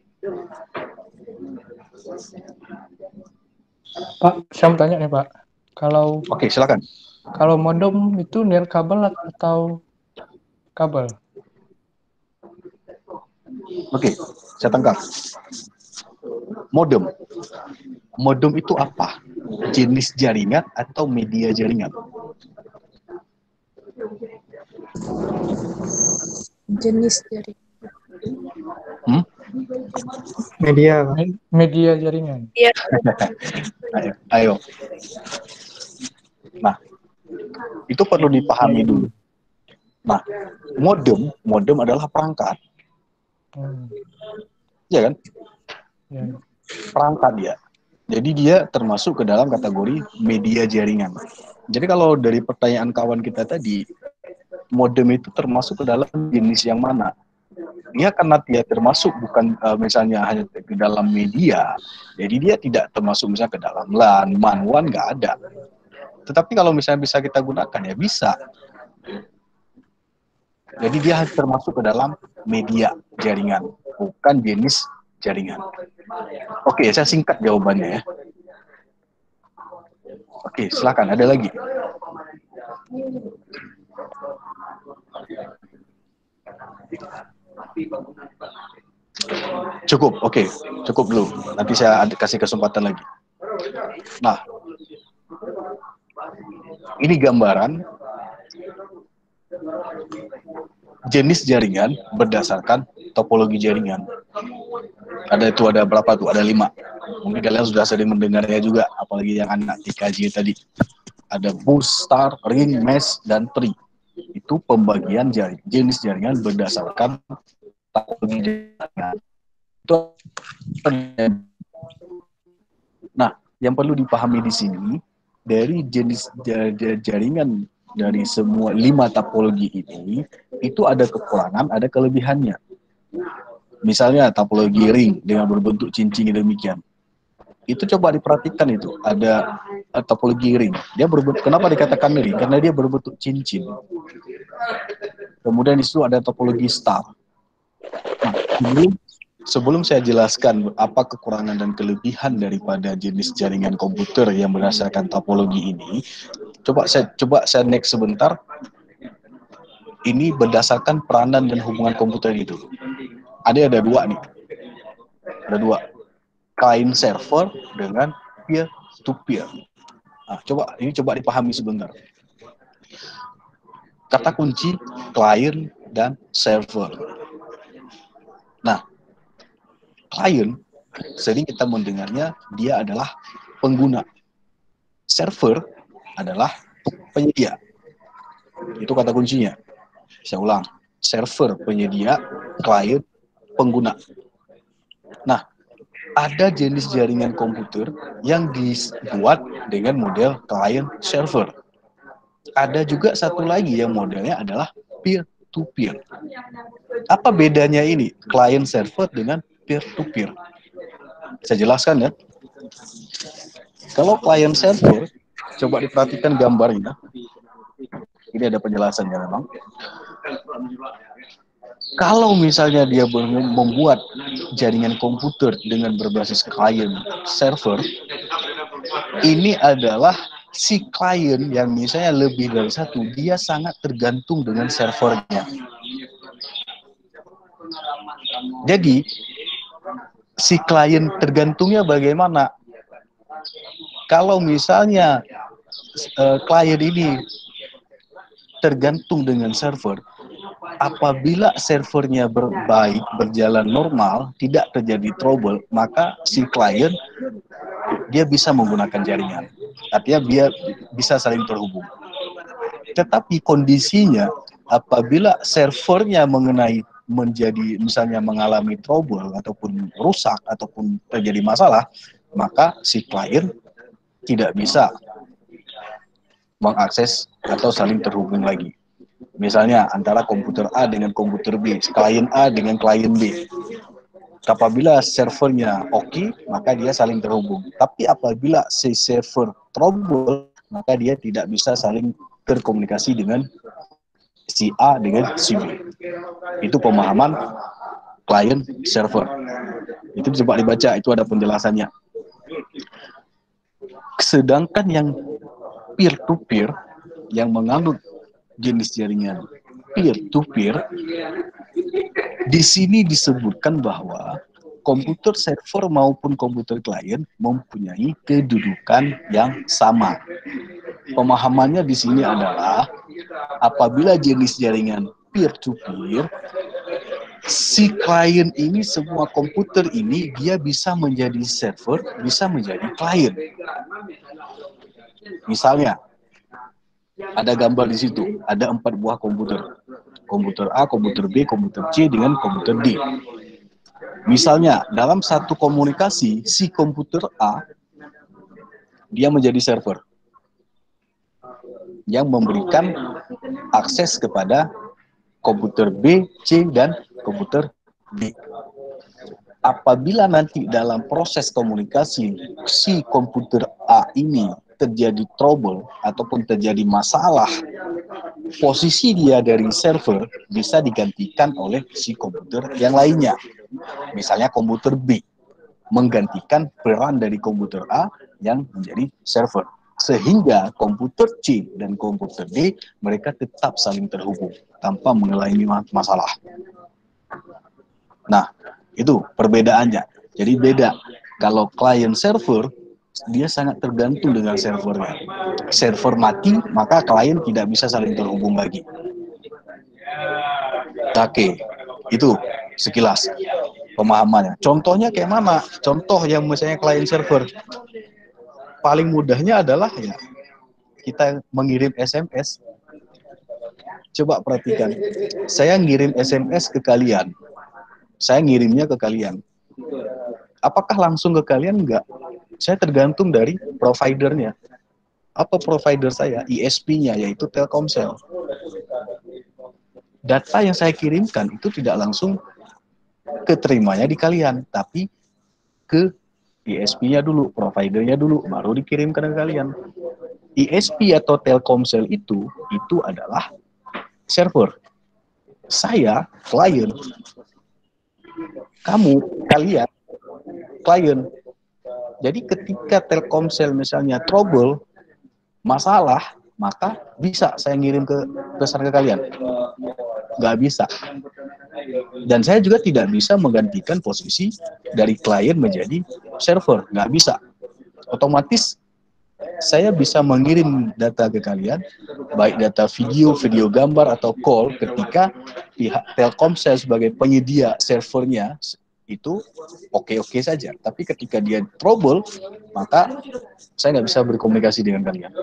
Speaker 2: Pak, saya mau tanya nih Pak.
Speaker 1: Oke, silakan.
Speaker 2: Kalau modem itu nirkabel atau kabel?
Speaker 1: Oke, saya tangkap. Modem. Modem itu apa? Jenis jaringan atau media jaringan?
Speaker 9: Jenis jaringan.
Speaker 2: Media jaringan.
Speaker 9: Iya.
Speaker 1: Ayo. Nah, itu perlu dipahami dulu. Nah, modem adalah perangkat. Ya kan?
Speaker 2: Ya.
Speaker 1: Perangkat dia. Jadi dia termasuk ke dalam kategori media jaringan. Jadi kalau dari pertanyaan kawan kita tadi, modem itu termasuk ke dalam jenis yang mana? Dia karena dia termasuk bukan misalnya hanya ke dalam media, jadi dia tidak termasuk misalnya ke dalam LAN, MAN, WAN, nggak ada. Tetapi kalau misalnya bisa kita gunakan, ya bisa. Jadi dia termasuk ke dalam media jaringan, bukan jenis jaringan. Oke, saya singkat jawabannya ya. Oke, silakan. Ada lagi? Cukup, oke. Cukup dulu. Nanti saya kasih kesempatan lagi. Nah, ini gambaran jenis jaringan berdasarkan topologi jaringan. Ada berapa tuh? Ada 5. Mungkin kalian sudah sering mendengarnya juga, apalagi yang anak TKJ tadi. Ada bus, star, ring, mesh, dan tree. Itu pembagian jenis jaringan berdasarkan topologi jaringan. Nah, yang perlu dipahami di sini, dari jenis jaringan dari semua 5 topologi ini, itu ada kekurangan, ada kelebihannya. Misalnya topologi ring dengan berbentuk cincin demikian. Itu coba diperhatikan itu, ada topologi ring. Dia berbentuk, kenapa dikatakan ring? Karena dia berbentuk cincin. Kemudian di situ ada topologi star. Nah, sebelum saya jelaskan apa kekurangan dan kelebihan daripada jenis jaringan komputer yang berdasarkan topologi ini, coba saya next sebentar. Ini berdasarkan peranan dan hubungan komputer itu. Ada 2 nih. Ada 2. Client server dengan peer to peer. Nah, coba dipahami sebentar. Kata kunci client dan server. Nah, client sering kita mendengarnya dia adalah pengguna. Server adalah penyedia. Itu kata kuncinya. Saya ulang. Server penyedia, client pengguna. Nah, ada jenis jaringan komputer yang dibuat dengan model client server. Ada juga satu lagi yang modelnya adalah peer to peer. Apa bedanya ini client server dengan peer to peer? Saya jelaskan ya. Kalau client server, coba diperhatikan gambarnya. Ini ada penjelasannya memang. Kalau misalnya dia membuat jaringan komputer dengan berbasis client server, ini adalah si klien yang misalnya lebih dari 1, dia sangat tergantung dengan servernya. Jadi, si klien tergantungnya bagaimana? Kalau misalnya klien ini tergantung dengan server, apabila servernya baik, berjalan normal, tidak terjadi trouble, maka si klien dia bisa menggunakan jaringan. Artinya dia bisa saling terhubung. Tetapi kondisinya apabila servernya misalnya mengalami trouble ataupun rusak ataupun terjadi masalah, maka si klien tidak bisa mengakses atau saling terhubung lagi. Misalnya antara komputer A dengan komputer B, klien A dengan klien B. Apabila servernya oke, maka dia saling terhubung. Tapi apabila si server trouble, maka dia tidak bisa saling berkomunikasi dengan si A dengan si B. Itu pemahaman client server. Itu coba dibaca, itu ada penjelasannya. Sedangkan yang peer to peer yang menganut jenis jaringan peer to peer, di sini disebutkan bahwa komputer server maupun komputer klien mempunyai kedudukan yang sama. Pemahamannya di sini adalah apabila jenis jaringan peer to peer, si klien ini, semua komputer ini dia bisa menjadi server, bisa menjadi klien. Misalnya ada gambar di situ, ada 4 buah komputer. Komputer A, komputer B, komputer C dengan komputer D. Misalnya dalam satu komunikasi, si komputer A dia menjadi server yang memberikan akses kepada komputer B, C, dan komputer D. Apabila nanti dalam proses komunikasi si komputer A ini terjadi trouble ataupun terjadi masalah, posisi dia dari server bisa digantikan oleh si komputer yang lainnya. Misalnya komputer B menggantikan peran dari komputer A yang menjadi server. Sehingga komputer C dan komputer D mereka tetap saling terhubung tanpa mengalami masalah. Nah, itu perbedaannya. Jadi beda. Kalau client server dia sangat tergantung dengan servernya. Server mati, maka klien tidak bisa saling terhubung lagi. Oke, itu sekilas pemahamannya. Contohnya kayak mana? Contoh yang misalnya klien server. Paling mudahnya adalah ya kita mengirim SMS. Coba perhatikan. Saya ngirim SMS ke kalian. Saya ngirimnya ke kalian. Apakah langsung ke kalian? Enggak. Saya tergantung dari providernya. Apa provider saya? ISP-nya, yaitu Telkomsel. Data yang saya kirimkan itu tidak langsung keterimanya di kalian, tapi ke ISP-nya dulu, providernya dulu, baru dikirimkan ke kalian. ISP atau Telkomsel itu adalah server. Saya klien. Kamu, kalian, klien. Jadi ketika Telkomsel misalnya trouble, masalah, maka bisa saya ngirim ke pesan ke kalian. Nggak bisa. Dan saya juga tidak bisa menggantikan posisi dari klien menjadi server. Nggak bisa. Otomatis saya bisa mengirim data ke kalian, baik data video, video gambar, atau call ketika pihak Telkomsel sebagai penyedia servernya itu oke-oke saja. Tapi ketika dia trouble, maka saya nggak bisa berkomunikasi dengan kalian.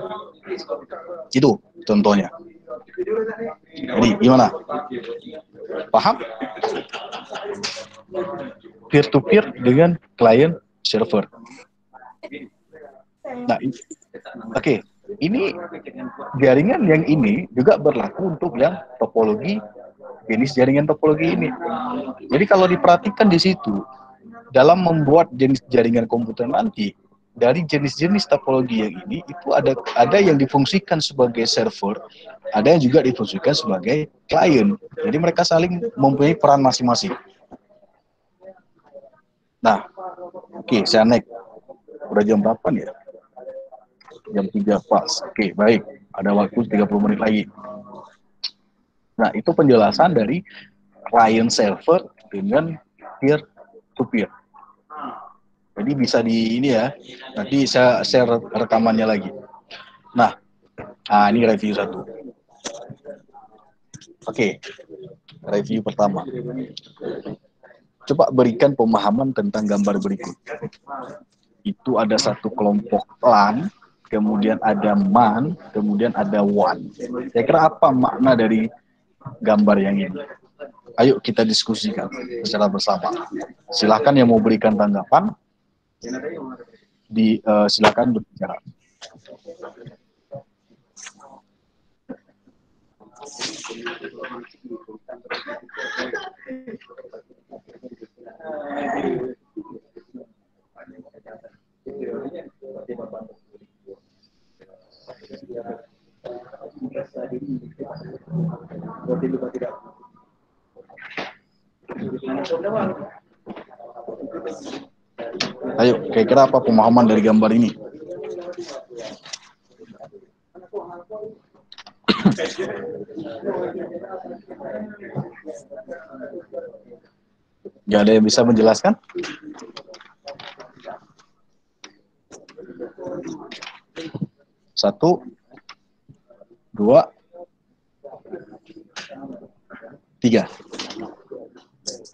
Speaker 1: Itu contohnya. Jadi gimana? Paham? Peer-to-peer dengan klien server. Nah, oke. Ini jaringan yang ini juga berlaku untuk yang topologi, jenis jaringan topologi ini. Jadi kalau diperhatikan di situ, dalam membuat jenis jaringan komputer nanti, dari jenis-jenis topologi yang ini, itu ada yang difungsikan sebagai server, ada yang juga difungsikan sebagai klien. Jadi mereka saling mempunyai peran masing-masing. Nah, oke, saya naik. Udah jam berapa nih ya? Jam 3 pas. Oke, baik. Ada waktu 30 menit lagi. Nah, itu penjelasan dari client server dengan peer to peer. Jadi bisa di ini ya. Nanti saya share rekamannya lagi. Nah, ini review 1. Oke. Review pertama. Coba berikan pemahaman tentang gambar berikut. Itu ada satu kelompok LAN, kemudian ada MAN, kemudian ada WAN. Saya kira apa makna dari gambar yang ini? Ayo kita diskusikan secara bersama. Silakan yang mau berikan tanggapan, silakan berbicara. Ayo, kira-kira apa pemahaman dari gambar ini? Gak ada yang bisa menjelaskan? Satu, 2, 3.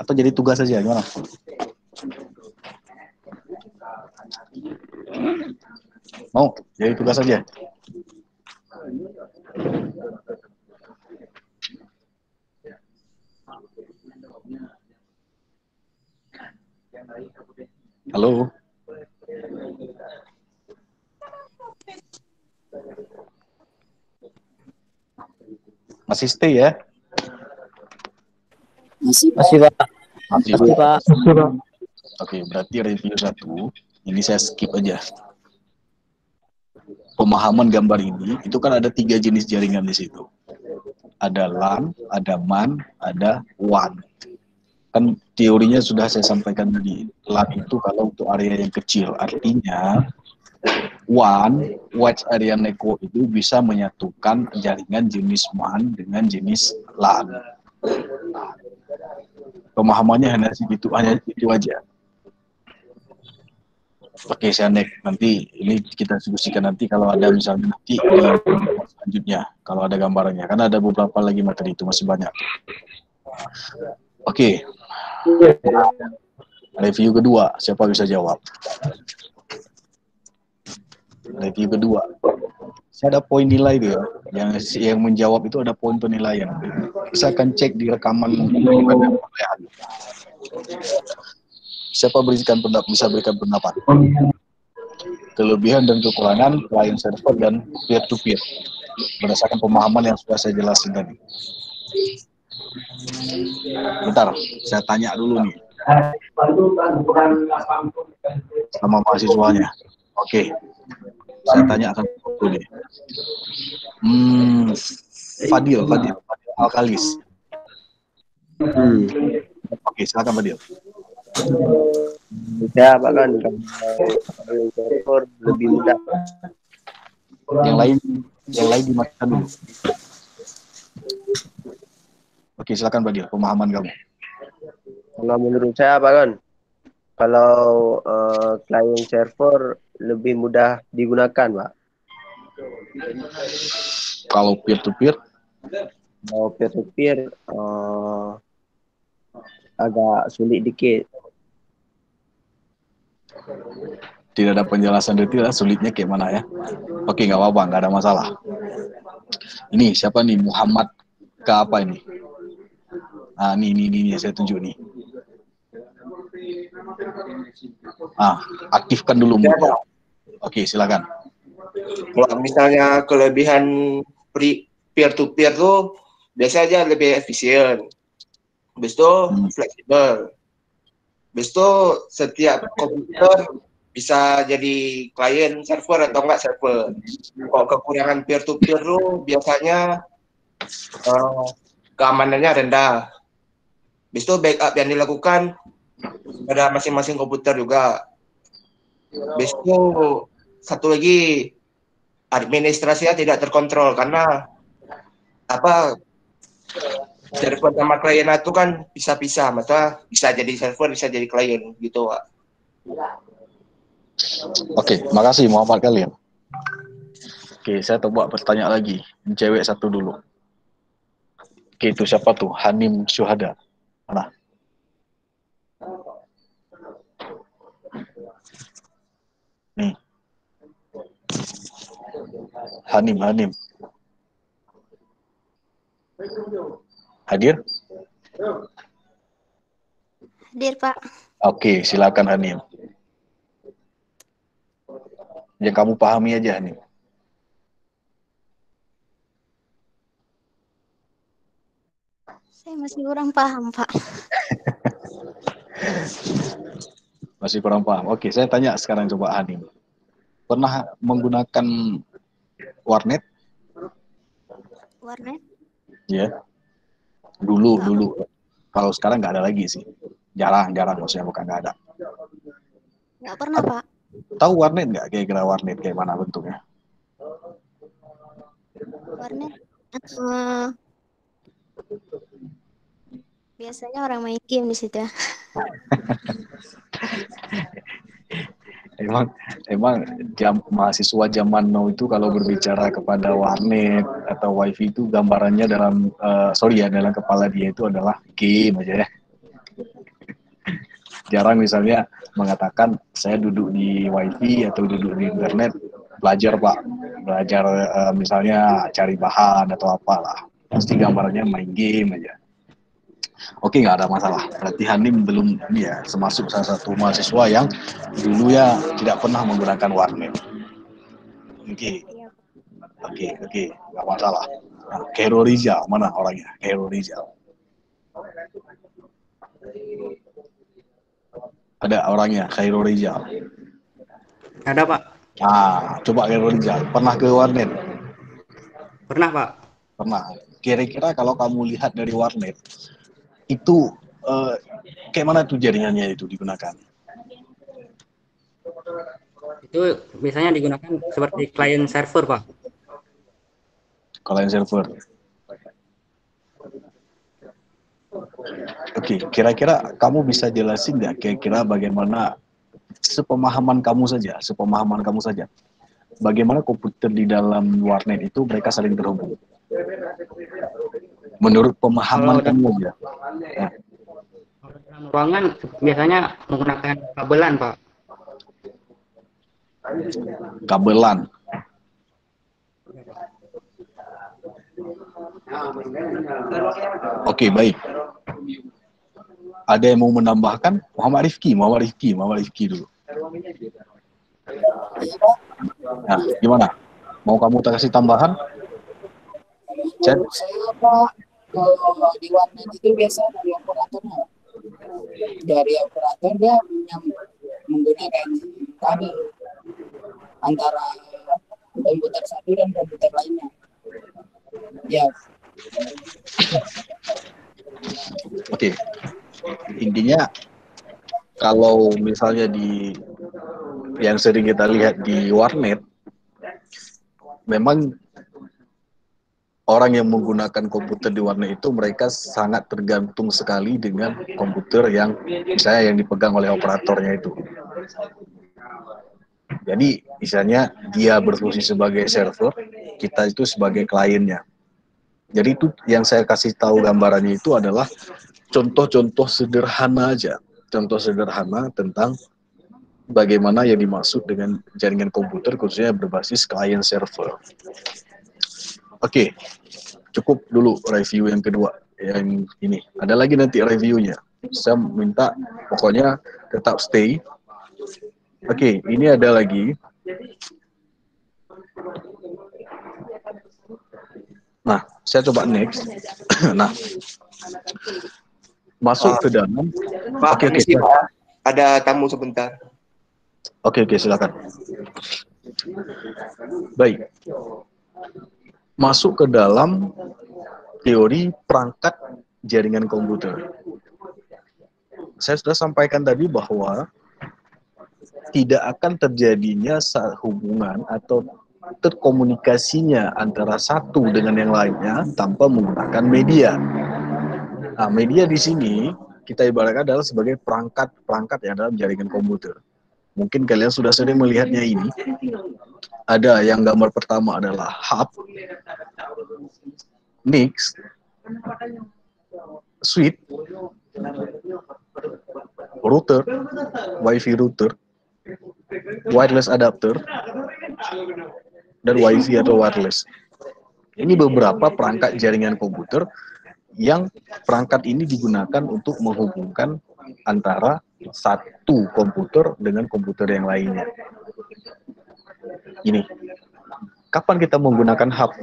Speaker 1: Atau jadi tugas saja, gimana? Mau jadi tugas saja? Halo? Masih stay ya?
Speaker 10: Masih, Pak.
Speaker 1: Masih,
Speaker 10: Pak.
Speaker 1: Oke, berarti review 1. Ini saya skip aja. Pemahaman gambar ini, itu kan ada 3 jenis jaringan di situ. Ada LAN, ada MAN, ada WAN. Kan teorinya sudah saya sampaikan tadi. LAN itu kalau untuk area yang kecil. Artinya, WAN, Wide Area Network itu bisa menyatukan jaringan jenis MAN dengan jenis LAN. Pemahamannya hanya itu aja. Oke, saya next. Nanti ini kita diskusikan nanti kalau ada misalnya nanti di selanjutnya kalau ada gambarannya. Karena ada beberapa lagi materi itu masih banyak. Oke. Review kedua, siapa bisa jawab? Review kedua. Saya ada poin nilai dia. Yang menjawab itu ada poin penilaian. Saya akan cek di rekaman penilaian. Siapa bisa berikan pendapat? Kelebihan dan kekurangan client server dan peer-to-peer berdasarkan pemahaman yang sudah saya jelasin tadi. Bentar, saya tanya dulu nih sama mahasiswanya. Oke, saya tanya akan dulu nih. Fadil Alkalis. Oke, silakan Fadil.
Speaker 11: Ya, bahkan server lebih mudah.
Speaker 1: Yang lain dimakan dulu. Oke, silakan Fadil, pemahaman kamu.
Speaker 11: Kalau menurut saya, bahkan kalau client server lebih mudah digunakan, Pak.
Speaker 1: Kalau peer-to-peer?
Speaker 11: Kalau peer-to-peer agak sulit dikit.
Speaker 1: Tidak ada penjelasan detail, sulitnya kayak mana ya? Oke, nggak apa-apa, nggak ada masalah. Ini siapa nih? Muhammad ke apa ini? Ah, ini saya tunjuk nih. Aktifkan dulu. Oke, silakan.
Speaker 6: Kalau misalnya kelebihan peer-to-peer tuh biasa aja lebih efisien. Habis itu fleksibel. Habis itu setiap komputer bisa jadi klien server atau enggak server. Kalau kekurangan peer-to-peer tuh biasanya keamanannya rendah. Habis itu backup yang dilakukan pada masing-masing komputer juga. Habis itu satu lagi, administrasinya tidak terkontrol karena server sama klien itu kan bisa-bisa, maka bisa jadi server, bisa jadi klien gitu, Pak.
Speaker 1: Oke, makasih Muhammad kalian. Oke, saya coba bertanya lagi. Cewek satu dulu. Oke, itu siapa tuh? Hanim Syuhada. Mana? Nih. Hanim. Hadir?
Speaker 3: Hadir, Pak.
Speaker 1: Oke, silakan Hanim. Yang kamu pahami aja, Hanim.
Speaker 3: Saya masih kurang paham, Pak.
Speaker 1: Masih kurang paham. Oke, saya tanya sekarang coba Hanim. Pernah menggunakan warnet?
Speaker 3: Warnet?
Speaker 1: Ya. Dulu. Kalau sekarang nggak ada lagi sih. Jarang maksudnya, bukan nggak ada.
Speaker 3: Nggak pernah, Pak.
Speaker 1: Tahu warnet nggak? Kira-kira warnet kayak mana bentuknya?
Speaker 3: Warnet? Biasanya orang main game di situ ya.
Speaker 1: Emang mahasiswa zaman now itu kalau berbicara kepada warnet atau wifi itu gambarannya dalam dalam kepala dia itu adalah game aja ya. Jarang misalnya mengatakan saya duduk di wifi atau duduk di internet belajar misalnya cari bahan atau apalah. Pasti gambarannya main game aja. Oke, nggak ada masalah. Berarti Hanim belum termasuk salah satu mahasiswa yang dulu ya tidak pernah menggunakan warnet. Oke, nggak masalah. Nah, Khairul Rizal, mana orangnya? Khairul Rizal. Ada orangnya, Khairul Rizal.
Speaker 12: Ada, Pak.
Speaker 1: Coba Khairul Rizal, pernah ke warnet?
Speaker 12: Pernah, Pak.
Speaker 1: Pernah. Kira-kira kalau kamu lihat dari warnet, itu kayak mana tuh jaringannya itu digunakan?
Speaker 12: Itu biasanya digunakan seperti client server, Pak.
Speaker 1: Client server. Oke, kira-kira kamu bisa jelasin nggak kira-kira bagaimana sepemahaman kamu saja. Bagaimana komputer di dalam warnet itu mereka saling terhubung? Menurut pemahaman
Speaker 12: Kalau
Speaker 1: kamu aja. Ya.
Speaker 12: dalam ruangan biasanya menggunakan kabelan, Pak.
Speaker 1: Kabelan. Oke, baik. Ada yang mau menambahkan? Muhammad Rifki dulu. Nah, gimana? Mau kamu kasih tambahan? Chat?
Speaker 8: Saya Pak, kalau di warnet itu biasa dari operatornya. Dari operator dia menggunakan kabel antara komputer satu dan komputer lainnya. Ya.
Speaker 1: Oke. Intinya kalau misalnya yang sering kita lihat di warnet, memang orang yang menggunakan komputer di warnet itu mereka sangat tergantung sekali dengan komputer yang misalnya yang dipegang oleh operatornya itu. Jadi misalnya dia berfungsi sebagai server, kita itu sebagai kliennya. Jadi itu yang saya kasih tahu gambarannya itu adalah contoh-contoh sederhana aja. Contoh sederhana tentang bagaimana yang dimaksud dengan jaringan komputer khususnya berbasis client server. Oke, cukup dulu review yang kedua. Yang ini, ada lagi nanti reviewnya. Saya minta pokoknya tetap stay. Oke, ini ada lagi. Nah, saya coba next. Nah, masuk ke dalam.
Speaker 6: Pak, permisi, Pak. Ada tamu sebentar.
Speaker 1: Oke, silakan. Baik. Masuk ke dalam teori perangkat jaringan komputer. Saya sudah sampaikan tadi bahwa tidak akan terjadinya hubungan atau terkomunikasinya antara satu dengan yang lainnya tanpa menggunakan media. Nah, media di sini kita ibaratkan adalah sebagai perangkat yang dalam jaringan komputer. Mungkin kalian sudah sering melihatnya ini. Ada yang gambar pertama adalah hub, NIC, switch, router, wifi router, wireless adapter, dan wifi atau wireless. Ini beberapa perangkat jaringan komputer yang perangkat ini digunakan untuk menghubungkan antara satu komputer dengan komputer yang lainnya. Ini, kapan kita menggunakan hub?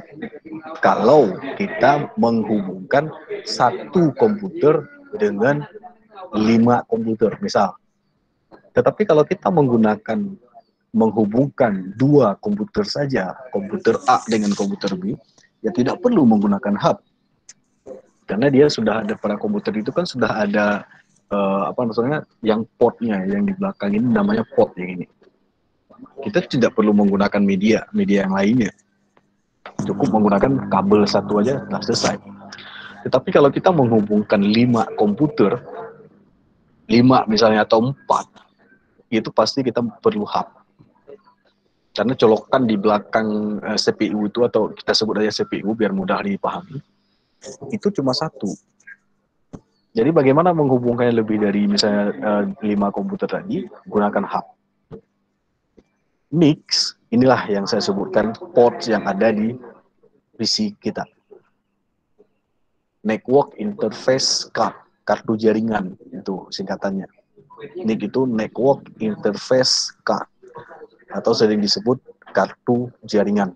Speaker 1: Kalau kita menghubungkan satu komputer dengan 5 komputer, misal. Tetapi kalau kita menghubungkan 2 komputer saja, komputer A dengan komputer B, ya tidak perlu menggunakan hub. Karena dia sudah ada, pada komputer itu kan sudah ada yang portnya, yang di belakang ini namanya port yang ini. Kita tidak perlu menggunakan media yang lainnya. Cukup menggunakan kabel satu aja, sudah selesai. Tetapi kalau kita menghubungkan 5 komputer, 5 misalnya atau 4, itu pasti kita perlu hub. Karena colokan di belakang CPU itu, atau kita sebut aja CPU biar mudah dipahami, itu cuma satu. Jadi bagaimana menghubungkannya lebih dari misalnya 5 komputer tadi, gunakan hub. NIC, inilah yang saya sebutkan port yang ada di PC kita. Network Interface Card, kartu jaringan itu singkatannya. NIC itu Network Interface Card, atau sering disebut kartu jaringan.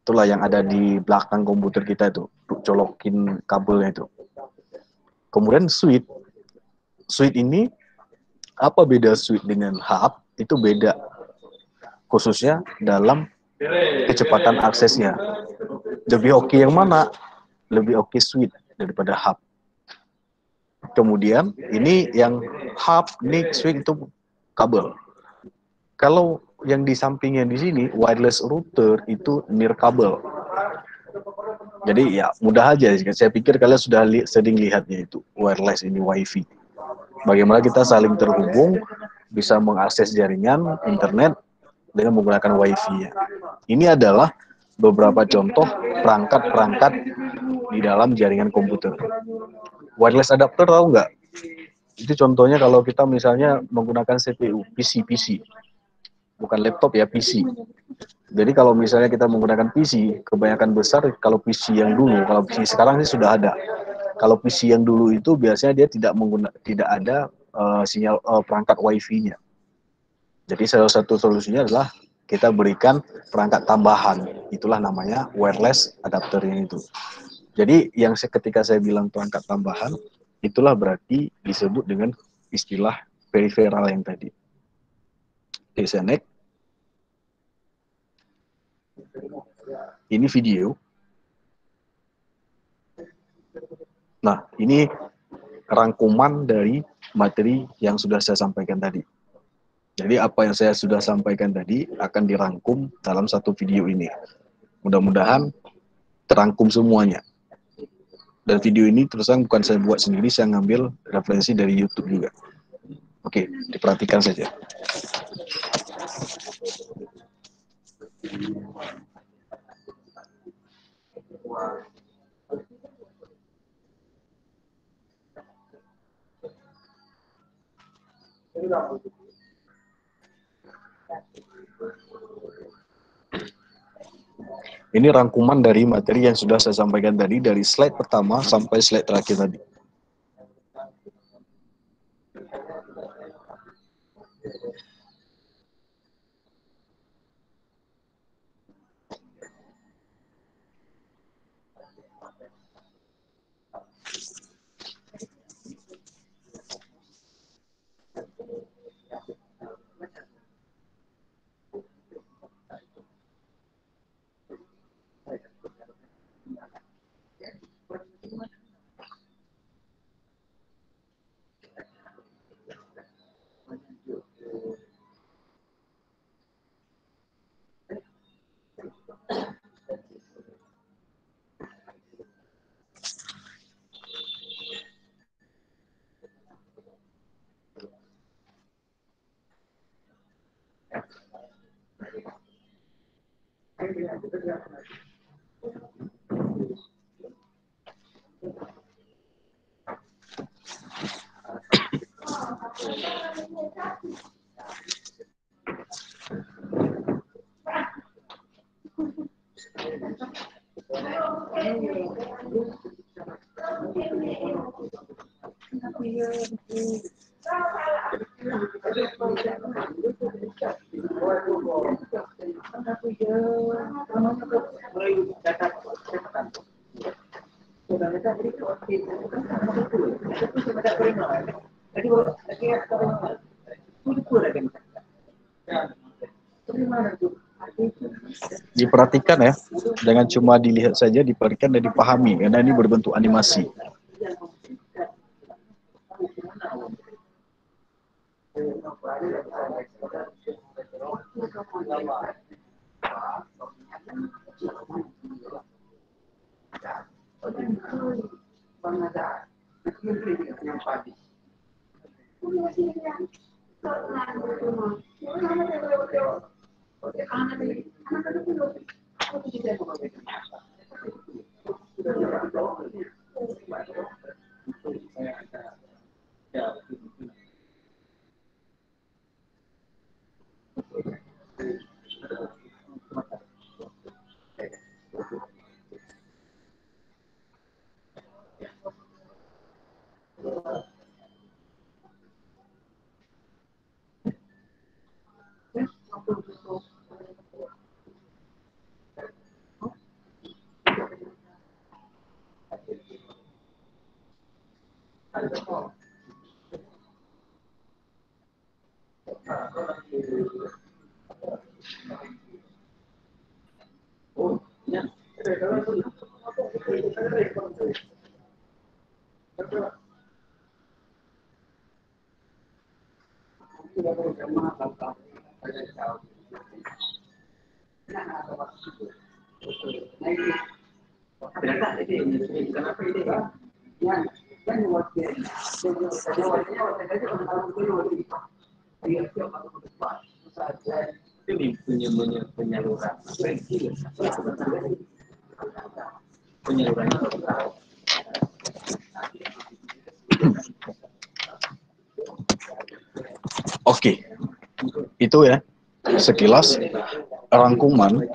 Speaker 1: Itulah yang ada di belakang komputer kita itu, untuk colokin kabelnya itu. Kemudian switch. Switch ini, apa beda switch dengan hub? Itu beda. Khususnya dalam kecepatan aksesnya. Lebih oke yang mana? Lebih oke switch daripada hub. Kemudian ini yang hub, NIC, switch itu kabel. Kalau yang di sampingnya di sini wireless router itu nirkabel. Jadi ya mudah aja. Saya pikir kalian sudah sering lihatnya itu wireless ini wifi. Bagaimana kita saling terhubung bisa mengakses jaringan internet dengan menggunakan WiFi-nya. Ini adalah beberapa contoh perangkat-perangkat di dalam jaringan komputer. Wireless adapter tahu nggak? Itu contohnya kalau kita misalnya menggunakan CPU, PC. Bukan laptop ya, PC. Jadi kalau misalnya kita menggunakan PC, kebanyakan besar kalau PC yang dulu, kalau PC sekarang sih sudah ada. Kalau PC yang dulu itu biasanya dia tidak ada sinyal perangkat WiFi-nya. Jadi salah satu solusinya adalah kita berikan perangkat tambahan. Itulah namanya wireless adapter ini itu. Jadi yang ketika saya bilang perangkat tambahan, itulah berarti disebut dengan istilah peripheral yang tadi. Oke, saya next. Ini video. Nah, ini rangkuman dari materi yang sudah saya sampaikan tadi. Jadi apa yang saya sudah sampaikan tadi akan dirangkum dalam satu video ini. Mudah-mudahan terangkum semuanya. Dan video ini terus terang bukan saya buat sendiri, saya ngambil referensi dari YouTube juga. Oke, diperhatikan saja. Ini rangkuman dari materi yang sudah saya sampaikan tadi, dari slide pertama sampai slide terakhir tadi. Diperhatikan ya, jangan cuma dilihat saja, diperhatikan dan dipahami, karena ini berbentuk animasi. Oke, itu ya sekilas rangkuman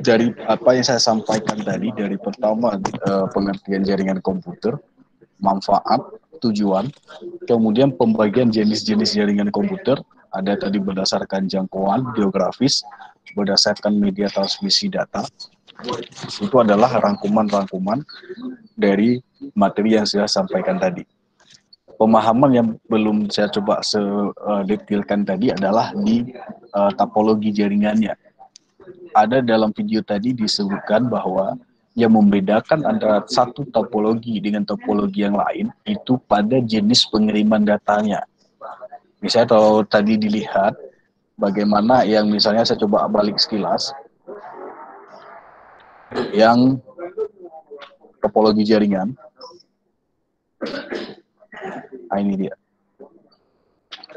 Speaker 1: dari apa yang saya sampaikan tadi. Dari pertama pengertian jaringan komputer, manfaat, tujuan, kemudian pembagian jenis-jenis jaringan komputer, ada tadi berdasarkan jangkauan geografis, berdasarkan media transmisi data. Itu adalah rangkuman-rangkuman dari materi yang saya sampaikan tadi. Pemahaman yang belum saya coba detailkan tadi adalah di topologi jaringannya. Ada dalam video tadi disebutkan bahwa yang membedakan antara satu topologi dengan topologi yang lain itu pada jenis pengiriman datanya. Misalnya kalau tadi dilihat bagaimana yang misalnya saya coba balik sekilas, yang topologi jaringan. Nah, ini dia.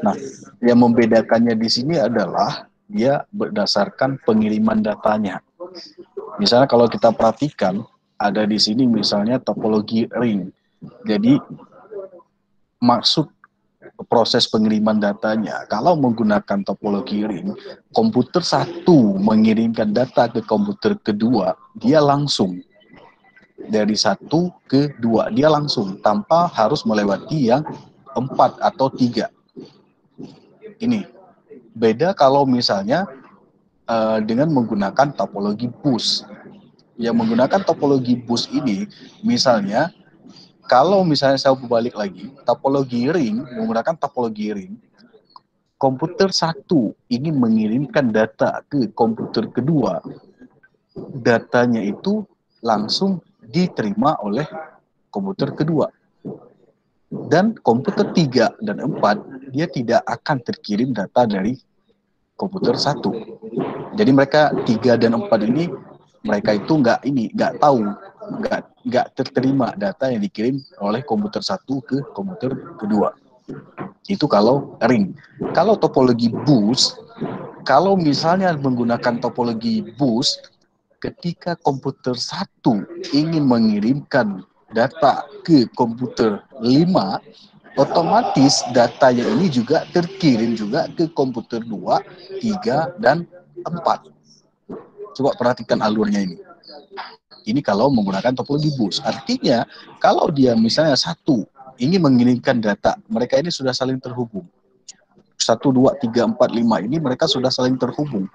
Speaker 1: Nah, yang membedakannya di sini adalah dia berdasarkan pengiriman datanya. Misalnya kalau kita perhatikan, ada di sini misalnya topologi ring. Jadi, maksud proses pengiriman datanya, kalau menggunakan topologi ring, komputer satu mengirimkan data ke komputer kedua, dia langsung. Dari 1 ke 2, dia langsung tanpa harus melewati yang 4 atau 3. Ini beda kalau misalnya dengan menggunakan topologi bus. Yang menggunakan topologi bus ini, misalnya kalau misalnya saya balik lagi, topologi ring, menggunakan topologi ring, komputer satu ingin mengirimkan data ke komputer kedua, datanya itu langsung diterima oleh komputer kedua. Dan komputer 3 dan 4, dia tidak akan terkirim data dari komputer 1. Jadi mereka 3 dan 4 ini, mereka itu nggak tahu, nggak terterima data yang dikirim oleh komputer 1 ke komputer kedua. Itu kalau ring. Kalau topologi bus, kalau misalnya menggunakan topologi bus, ketika komputer 1 ingin mengirimkan data ke komputer 5, otomatis datanya ini juga terkirim juga ke komputer 2, 3, dan 4. Coba perhatikan alurnya ini. Ini kalau menggunakan topologi bus. Artinya, kalau dia misalnya 1 ingin mengirimkan data, mereka ini sudah saling terhubung. 1, 2, 3, 4, 5 ini mereka sudah saling terhubung.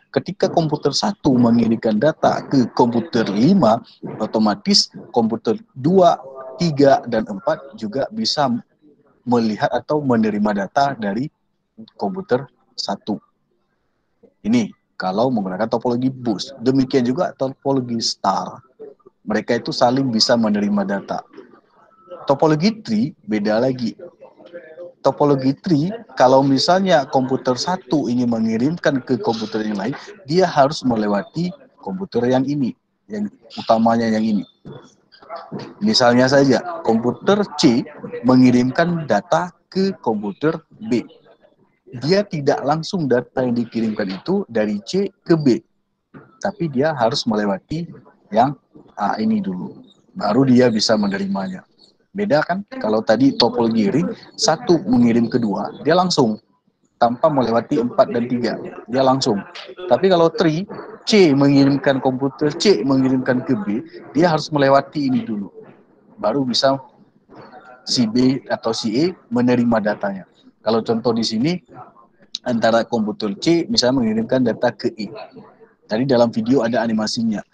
Speaker 1: Ketika komputer 1 mengirimkan data ke komputer 5, otomatis komputer 2, 3, dan 4 juga bisa melihat atau menerima data dari komputer 1. Ini kalau menggunakan topologi bus. Demikian juga topologi star. Mereka itu saling bisa menerima data. Topologi tree beda lagi. Topologi tree, kalau misalnya komputer 1 ingin mengirimkan ke komputer yang lain, dia harus melewati komputer yang ini, yang utamanya yang ini. Misalnya saja, komputer C mengirimkan data ke komputer B. Dia tidak langsung data yang dikirimkan itu dari C ke B, tapi dia harus melewati yang A ini dulu, baru dia bisa menerimanya. Beda kan? Kalau tadi topologi ring, 1 mengirim ke 2, dia langsung tanpa melewati 4 dan 3, dia langsung. Tapi kalau tree, C mengirimkan komputer C mengirimkan ke B, dia harus melewati ini dulu, baru bisa si B atau si E menerima datanya. Kalau contoh di sini, antara komputer C misalnya mengirimkan data ke E. Tadi dalam video ada animasinya.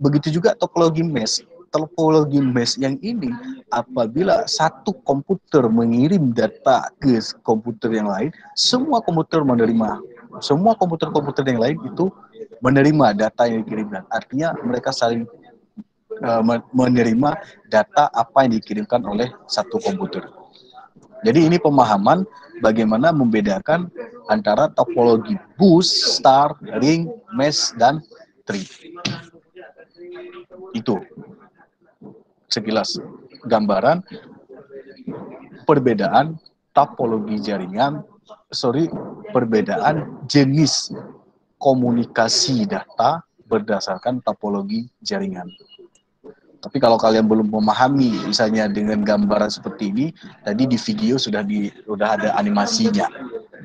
Speaker 1: Begitu juga topologi mesh. Topologi mesh yang ini, apabila satu komputer mengirim data ke komputer yang lain, semua komputer menerima. Semua komputer-komputer yang lain itu menerima data yang dikirimkan. Artinya mereka saling menerima data apa yang dikirimkan oleh satu komputer. Jadi ini pemahaman bagaimana membedakan antara topologi bus, star, ring, mesh, dan tree. Itu sekilas gambaran perbedaan topologi jaringan perbedaan jenis komunikasi data berdasarkan topologi jaringan. Tapi kalau kalian belum memahami, misalnya dengan gambaran seperti ini, tadi di video sudah ada animasinya.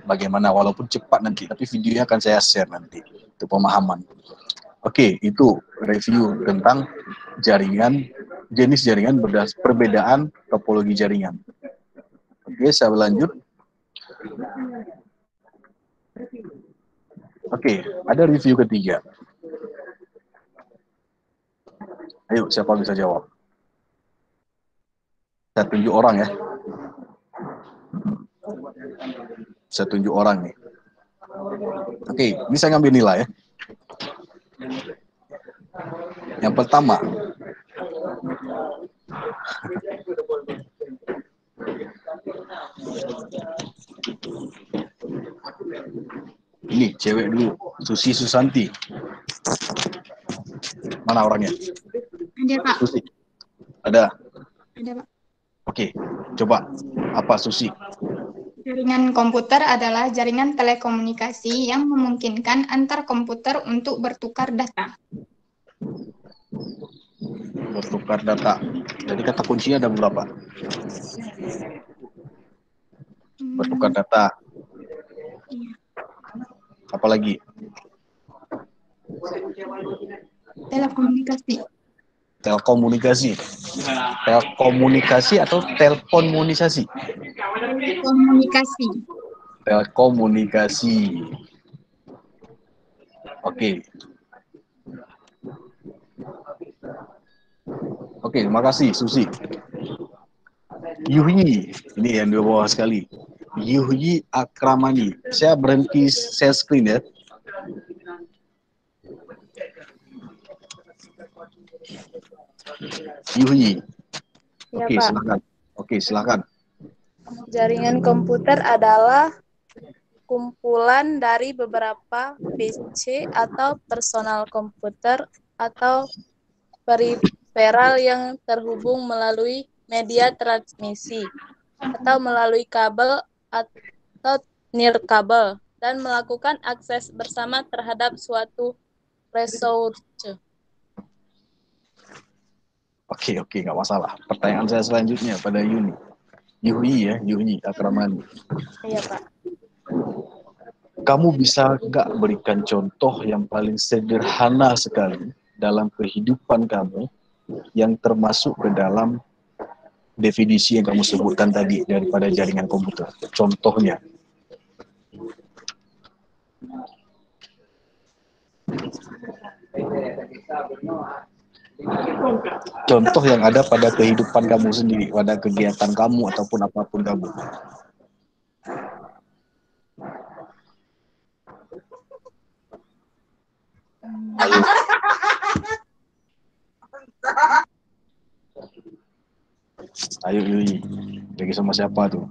Speaker 1: Bagaimana, walaupun cepat nanti, tapi videonya akan saya share nanti untuk pemahaman. Oke, itu review tentang jaringan, jenis jaringan perbedaan topologi jaringan. Oke, saya lanjut. Oke, ada review ketiga. Ayo, siapa bisa jawab? Saya tunjuk orang ya. Saya tunjuk orang nih. Oke, ini saya ngambil nilai ya. Yang pertama, ini cewek dulu, Susi Susanti. Mana orangnya?
Speaker 13: Ada, Pak.
Speaker 1: Susi. Ada.
Speaker 13: Ada, Pak.
Speaker 1: Oke, coba apa Susi?
Speaker 13: Jaringan komputer adalah jaringan telekomunikasi yang memungkinkan antar komputer untuk bertukar data.
Speaker 1: Bertukar data. Jadi kata kuncinya ada berapa? Bertukar data. Apalagi?
Speaker 13: Telekomunikasi.
Speaker 1: Telekomunikasi. Telekomunikasi atau telekomunikasi?
Speaker 13: Komunikasi.
Speaker 1: Telekomunikasi. Oke. Oke, terima kasih Susi. Yuhyi, ini yang di bawah sekali. Yuhyi Akramani. Saya berhenti share screen ya. Yuhyi.
Speaker 14: Ya,
Speaker 1: Oke,
Speaker 14: Pak.
Speaker 1: silakan. Oke, silakan.
Speaker 14: Jaringan komputer adalah kumpulan dari beberapa PC atau personal komputer atau periferal yang terhubung melalui media transmisi atau melalui kabel atau nirkabel dan melakukan akses bersama terhadap suatu resource.
Speaker 1: Oke, nggak masalah. Pertanyaan saya selanjutnya pada Yuni. Yuhyi ya, Yuhyi Akramani.
Speaker 14: Iya, Pak.
Speaker 1: Kamu bisa nggak berikan contoh yang paling sederhana sekali dalam kehidupan kamu yang termasuk ke dalam definisi yang kamu sebutkan tadi daripada jaringan komputer? Contohnya. Contoh yang ada pada kehidupan kamu sendiri, pada kegiatan kamu ataupun apapun kamu. Ayo. Ayo Yui, lagi sama siapa tuh?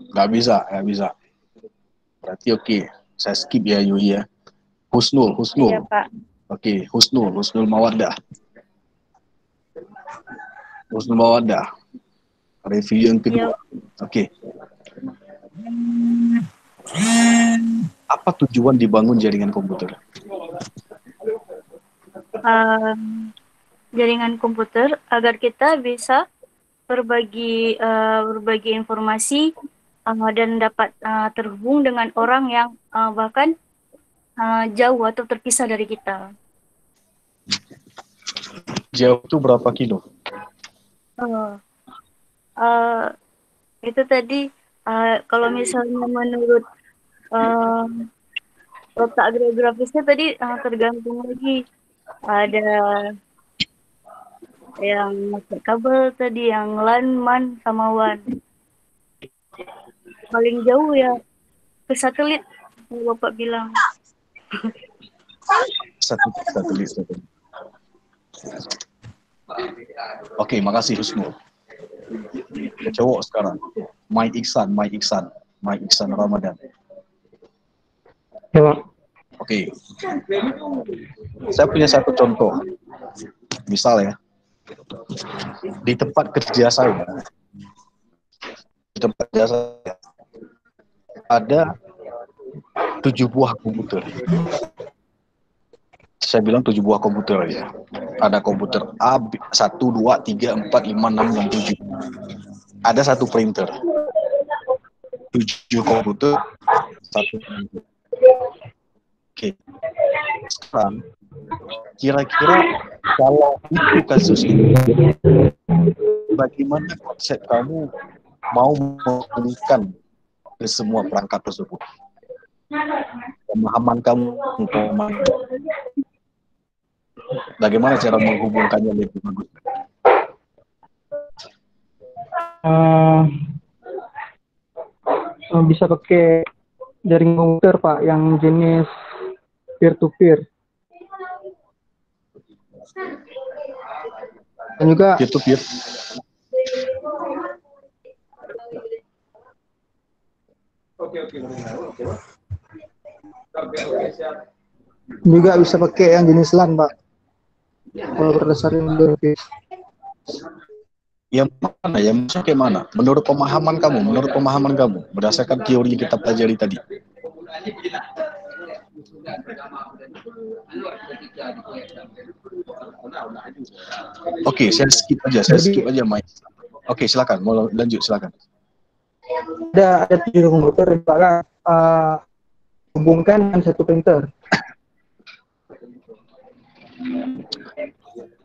Speaker 1: Nggak bisa. Berarti oke, saya skip ya Yui ya. Husnul.
Speaker 14: Iya, Pak.
Speaker 1: Oke, Husnul Mawaddah. Husnul Mawaddah. Review yang kedua. Oke. Apa tujuan dibangun jaringan komputer?
Speaker 15: Jaringan komputer agar kita bisa berbagi informasi dan dapat terhubung dengan orang yang bahkan jauh atau terpisah dari kita.
Speaker 1: Jauh itu berapa kilo?
Speaker 15: Itu tadi kalau misalnya menurut letak geografisnya tadi tergantung lagi. Ada yang pakai kabel tadi, yang LAN, MAN, sama WAN. Paling jauh ya ke satelit, Bapak bilang.
Speaker 1: Satelit. Oke, makasih Husnul. Cowok sekarang. Mike Iksan Ramadan.
Speaker 12: Ya, Pak.
Speaker 1: Oke. Saya punya satu contoh. Misal ya, di tempat kerja saya, ada 7 buah komputer. Saya bilang 7 buah komputer ya. Ada komputer A, 1, 2, 3, 4, 5, 6, dan 7. Ada satu printer. 7 komputer, 1 printer. Oke. Sekarang, kira-kira kalau itu kasusnya, bagaimana konsep kamu mau menghubungkan ke semua perangkat tersebut? Pemahaman kamu, bagaimana cara menghubungkannya lebih bagus?
Speaker 2: Bisa pakai jaring komputer Pak yang jenis peer-to-peer. Dan juga
Speaker 1: peer-to-peer.
Speaker 2: Juga bisa pakai yang jenis LAN Pak. Kalau berdasarkan interface.
Speaker 1: Yang mana? Yang masuk kayak mana? Menurut pemahaman kamu, berdasarkan teori yang kita pelajari tadi. Oke, saya skip aja, Mike. Oke, silakan, mau lanjut, silakan.
Speaker 2: Ada 7 komputer yang hubungkan dengan satu printer.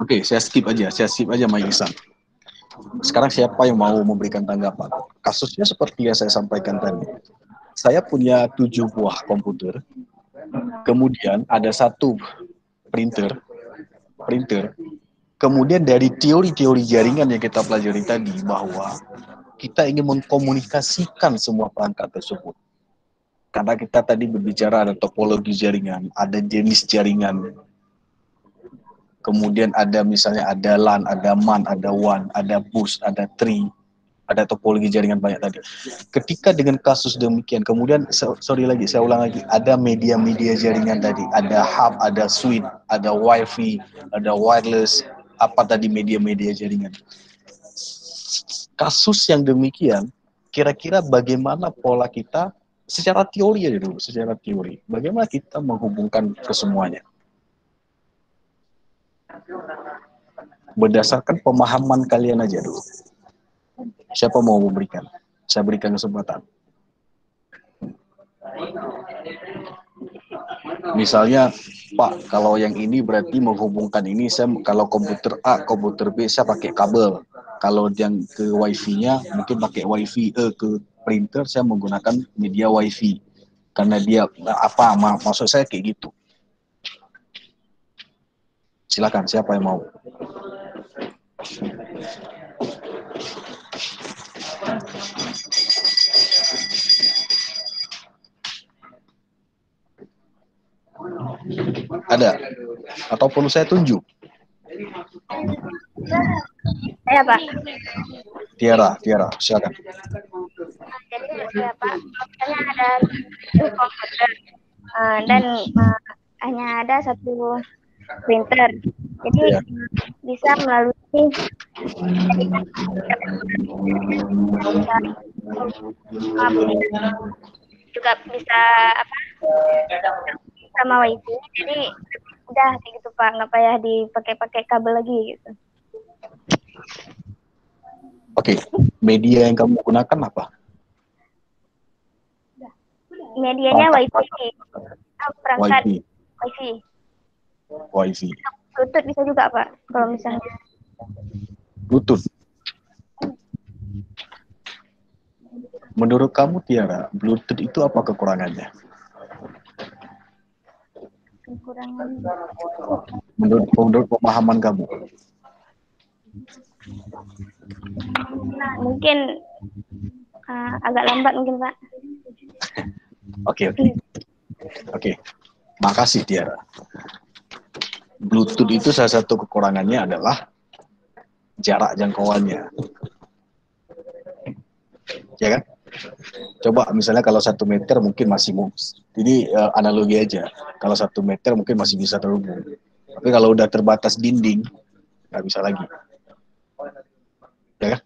Speaker 1: Oke, saya skip aja, Mike Isan. Sekarang siapa yang mau memberikan tanggapan? Kasusnya seperti yang saya sampaikan tadi. Saya punya 7 buah komputer, kemudian ada satu printer, kemudian dari teori-teori jaringan yang kita pelajari tadi, bahwa kita ingin mengkomunikasikan semua perangkat tersebut. Karena kita tadi berbicara ada topologi jaringan, ada jenis jaringan, kemudian ada misalnya ada LAN, ada MAN, ada WAN, ada bus, ada tree, ada topologi jaringan banyak tadi. Ketika dengan kasus demikian, kemudian saya ulang lagi, ada media-media jaringan tadi, ada hub, ada switch, ada wifi, ada wireless, apa tadi media-media jaringan. Kasus yang demikian, kira-kira bagaimana pola kita secara teori aja dulu, bagaimana kita menghubungkan kesemuanya? Berdasarkan pemahaman kalian aja dulu. Siapa mau memberikan? Saya berikan kesempatan. Misalnya, Pak, kalau yang ini berarti menghubungkan ini, kalau komputer A, komputer B, saya pakai kabel. Kalau yang ke wifi-nya, mungkin pakai wifi. Ke printer, saya menggunakan media wifi. Karena dia, maksud saya kayak gitu. Silakan, siapa yang mau? Ada? Atau perlu saya tunjuk?
Speaker 3: Saya Pak.
Speaker 1: Tiara, silakan.
Speaker 3: Jadi ya Pak, misalnya ada 1 komputer dan hanya ada 1 printer. Jadi bisa melalui juga bisa sama wifi. Jadi udah kayak gitu Pak, nggak payah dipakai kabel lagi gitu.
Speaker 1: Oke, media yang kamu gunakan apa?
Speaker 3: Medianya wifi. Perangkat wifi. Bluetooth bisa juga Pak, kalau misalnya.
Speaker 1: Bluetooth. Menurut kamu Tiara, Bluetooth itu apa kekurangannya? Menurut pemahaman kamu?
Speaker 3: Mungkin agak lambat mungkin Pak.
Speaker 1: Oke. Makasih Tiara. Bluetooth itu salah satu kekurangannya adalah jarak jangkauannya. Ya kan? Coba misalnya kalau 1 meter mungkin masih ini analogi aja. Kalau 1 meter mungkin masih bisa terhubung. Tapi kalau udah terbatas dinding, nggak bisa lagi. Ya kan?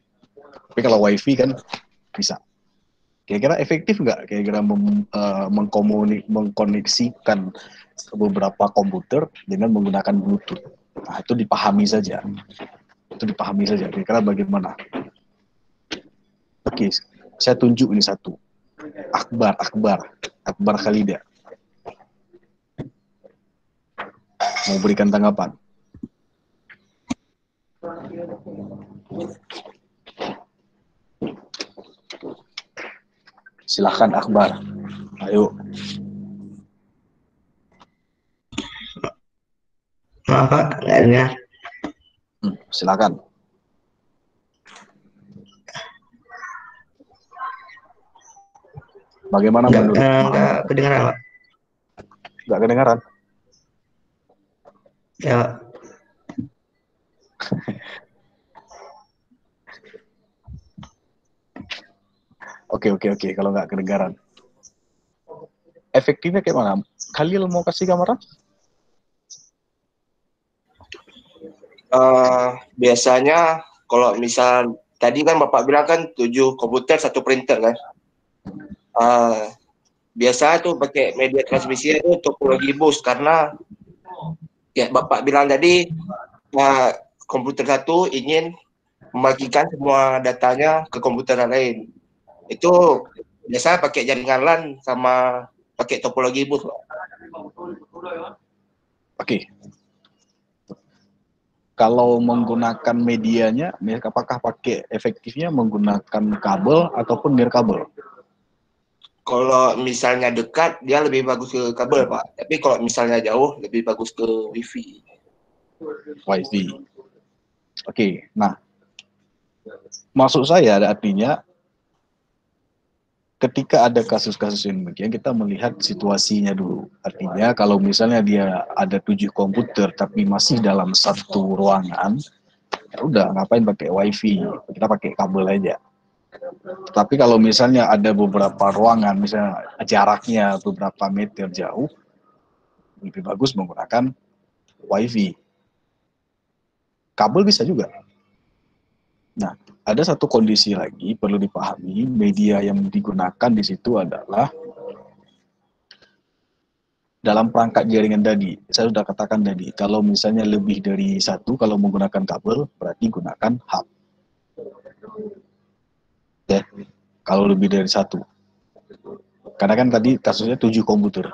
Speaker 1: Tapi kalau wifi kan bisa. Kira-kira efektif nggak? Kira-kira mengkoneksikan beberapa komputer dengan menggunakan Bluetooth. Nah, itu dipahami saja. Kira-kira bagaimana? Oke, saya tunjuk ini satu. Akbar Khalida. Mau berikan tanggapan? Silahkan Akbar. Ayo.
Speaker 4: Maaf Pak, nggak dengar.
Speaker 1: Silakan. Bagaimana menurut?
Speaker 4: Nggak kedengaran Pak.
Speaker 1: Nggak kedengaran?
Speaker 4: Ya.
Speaker 1: Oke. Kalau nggak kedengaran. Efektifnya kayak mana? Khalil mau kasih gambaran?
Speaker 6: Biasanya kalau misal tadi kan Bapak bilang kan 7 komputer 1 printer kan. Biasa tuh pakai media transmisi itu topologi bus karena ya Bapak bilang tadi komputer satu ingin membagikan semua datanya ke komputer lain. Itu biasa pakai jaringan LAN sama pakai topologi bus.
Speaker 1: Oke. Kalau menggunakan medianya, apakah pakai efektifnya menggunakan kabel ataupun nirkabel?
Speaker 6: Kalau misalnya dekat, dia lebih bagus ke kabel, Pak. Tapi kalau misalnya jauh, lebih bagus ke wifi.
Speaker 1: Wifi. Oke, nah. Maksud saya artinya, ketika ada kasus-kasus yang demikian, kita melihat situasinya dulu. Artinya kalau misalnya dia ada 7 komputer tapi masih dalam satu ruangan, ya udah ngapain pakai wifi, kita pakai kabel aja. Tapi kalau misalnya ada beberapa ruangan, misalnya jaraknya beberapa meter jauh, lebih bagus menggunakan wifi. Kabel bisa juga. Nah, ada satu kondisi lagi perlu dipahami, media yang digunakan di situ adalah dalam perangkat jaringan tadi. Saya sudah katakan tadi, kalau misalnya lebih dari 1, kalau menggunakan kabel, berarti gunakan hub. Ya, kalau lebih dari 1. Karena kan tadi kasusnya 7 komputer,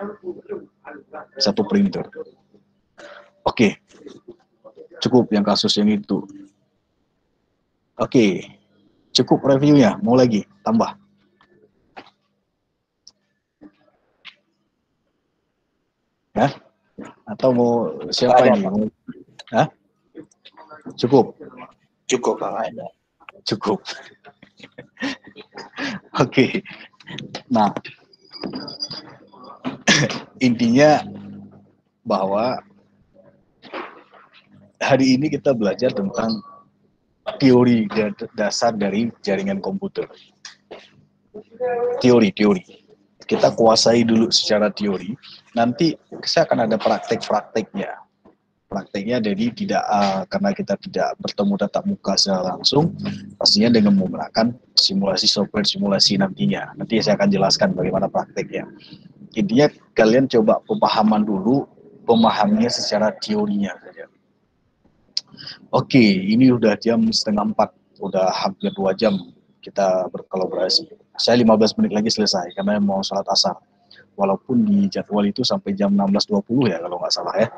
Speaker 1: 1 printer. Oke, cukup yang kasus yang itu. Oke, cukup reviewnya. Mau lagi tambah? Ya? Atau mau siapa ini? Hah? Cukup.
Speaker 6: Cukup, Pak.
Speaker 1: Cukup. Oke. Nah, intinya bahwa hari ini kita belajar tentang teori dasar dari jaringan komputer. Teori. Kita kuasai dulu secara teori. Nanti saya akan ada praktek-prakteknya. Prakteknya jadi tidak karena kita tidak bertemu tatap muka secara langsung, pastinya dengan menggunakan simulasi software simulasi nantinya. Nanti saya akan jelaskan bagaimana prakteknya. Intinya kalian coba pemahaman dulu, pemahamannya secara teorinya saja. Oke, ini udah jam 3:30, udah hampir 2 jam kita berkolaborasi. Saya 15 menit lagi selesai, karena mau sholat asar. Walaupun di jadwal itu sampai jam 16.20 ya, kalau nggak salah ya.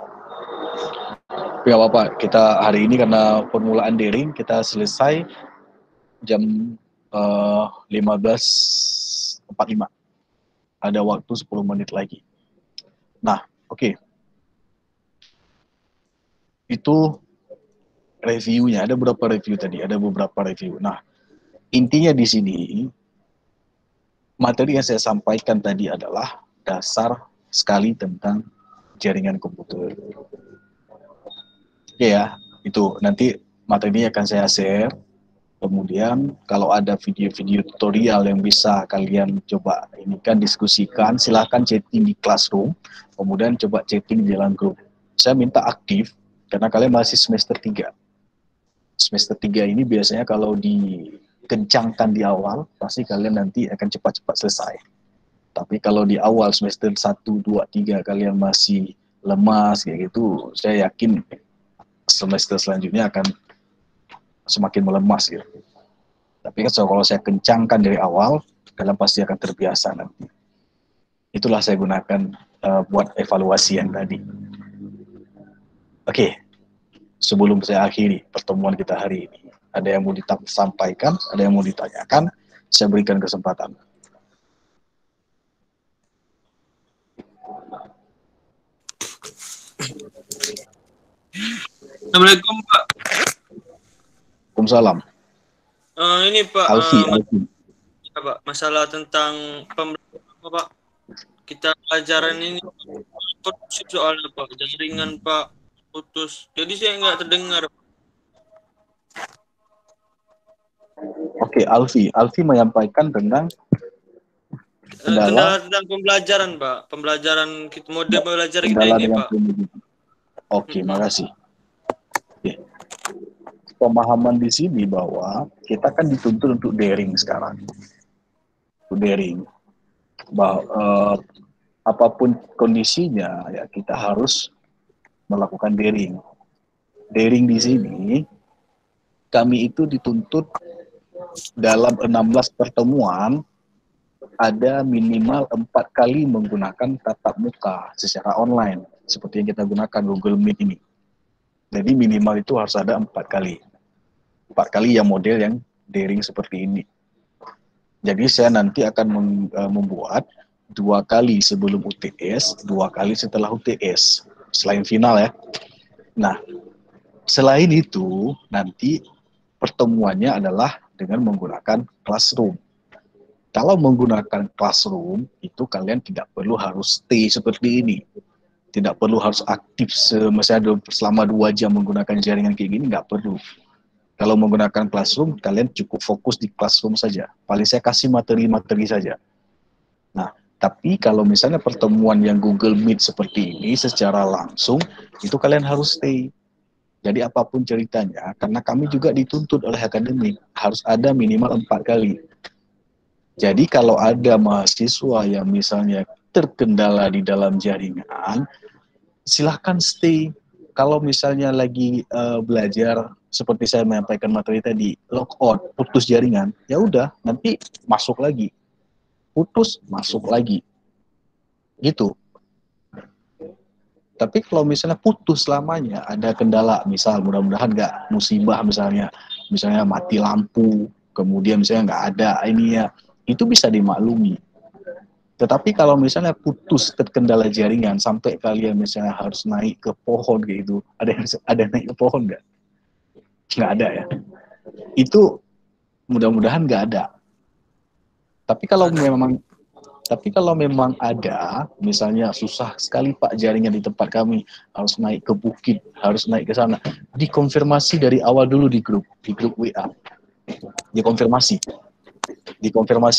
Speaker 1: Tapi nggak apa-apa, kita hari ini karena permulaan daring, kita selesai jam 15.45. Ada waktu 10 menit lagi. Nah, oke. Itu reviewnya, ada beberapa review tadi, ada beberapa review. Nah, intinya di sini, materi yang saya sampaikan tadi adalah dasar sekali tentang jaringan komputer. Oke ya, itu nanti materinya akan saya share Kemudian kalau ada video-video tutorial yang bisa kalian coba ini kan diskusikan, silahkan chatting di Classroom, kemudian coba chatting di dalam grup. Saya minta aktif karena kalian masih semester 3. Semester 3 ini biasanya kalau dikencangkan di awal, pasti kalian nanti akan cepat-cepat selesai. Tapi kalau di awal semester 1, 2, 3 kalian masih lemas kayak gitu, saya yakin semester selanjutnya akan semakin melemas gitu. Tapi kan kalau saya kencangkan dari awal, kalian pasti akan terbiasa nanti. Itulah saya gunakan buat evaluasi yang tadi. Oke, sebelum saya akhiri pertemuan kita hari ini, ada yang mau disampaikan, ada yang mau ditanyakan, saya berikan kesempatan.
Speaker 5: Assalamualaikum Pak.
Speaker 1: Waalaikumsalam.
Speaker 5: Ini Pak,
Speaker 1: Alfi.
Speaker 5: ya, Pak, masalah tentang pembelajaran Pak. Kita pelajaran ini putus soalnya Pak, jaringan Pak putus. Jadi saya nggak terdengar.
Speaker 1: Oke, Alfi. Alfi menyampaikan tentang
Speaker 5: Kendala tentang pembelajaran Pak, pembelajaran kita mode belajar kita
Speaker 1: kendala
Speaker 5: ini
Speaker 1: dengan
Speaker 5: Pak.
Speaker 1: Oke, makasih. Oke. Pemahaman di sini bahwa kita kan dituntut untuk daring sekarang. Untuk daring. Bahwa apapun kondisinya ya kita harus melakukan daring. Daring di sini kami itu dituntut dalam 16 pertemuan ada minimal 4 kali menggunakan tatap muka secara online seperti yang kita gunakan Google Meet ini. Jadi minimal itu harus ada 4 kali. 4 kali yang model yang daring seperti ini. Jadi saya nanti akan membuat 2 kali sebelum UTS, 2 kali setelah UTS. Selain final ya. Nah, selain itu nanti pertemuannya adalah dengan menggunakan Classroom. Kalau menggunakan Classroom, itu kalian tidak perlu harus stay seperti ini. Tidak perlu harus aktif misalnya selama 2 jam menggunakan jaringan kayak gini, nggak perlu. Kalau menggunakan Classroom, kalian cukup fokus di Classroom saja. Paling saya kasih materi-materi saja. Nah, tapi kalau misalnya pertemuan yang Google Meet seperti ini secara langsung, itu kalian harus stay. Jadi apapun ceritanya, karena kami juga dituntut oleh akademik, harus ada minimal 4 kali. Jadi kalau ada mahasiswa yang misalnya terkendala di dalam jaringan, silahkan stay. Kalau misalnya lagi belajar, seperti saya menyampaikan materi tadi, logout, putus jaringan, ya udah, nanti masuk lagi. Putus, masuk lagi. Gitu. Tapi kalau misalnya putus lamanya, ada kendala, misal mudah-mudahan nggak musibah misalnya mati lampu, kemudian misalnya nggak ada ini ya, itu bisa dimaklumi. Tetapi kalau misalnya putus terkendala jaringan sampai kalian misalnya harus naik ke pohon gitu, ada naik ke pohon nggak? Nggak ada ya. Itu mudah-mudahan nggak ada. Tapi kalau memang ada, misalnya susah sekali Pak jaringan di tempat kami, harus naik ke bukit, harus naik ke sana, dikonfirmasi dari awal dulu di grup WA. Dikonfirmasi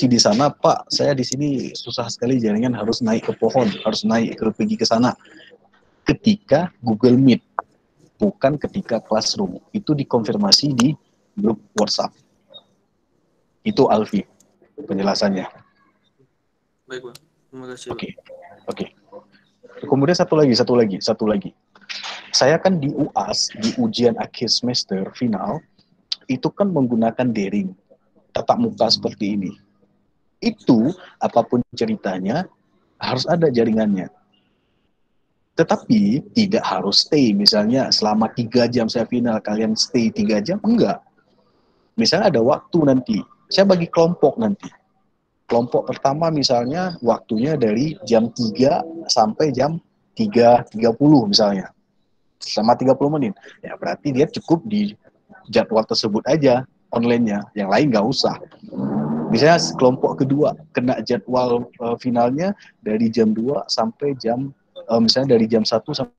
Speaker 1: di sana, Pak, saya di sini susah sekali jaringan, harus naik ke pohon, harus pergi ke sana. Ketika Google Meet, bukan ketika Classroom. Itu dikonfirmasi di grup WhatsApp. Itu Alfi penjelasannya.
Speaker 5: Baik, Pak. Terima kasih.
Speaker 1: Oke. Kemudian satu lagi. Saya kan di UAS, di ujian akhir semester final, itu kan menggunakan daring, tatap muka seperti ini. Itu apapun ceritanya harus ada jaringannya. Tetapi tidak harus stay, misalnya selama 3 jam saya final, kalian stay 3 jam, enggak. Misalnya ada waktu nanti, saya bagi kelompok nanti. Kelompok pertama misalnya waktunya dari jam 3 sampai jam 3.30 misalnya. Selama 30 menit. Ya berarti dia cukup di jadwal tersebut aja online-nya, yang lain nggak usah. Misalnya kelompok kedua kena jadwal finalnya dari jam 2 sampai misalnya dari jam 1 sampai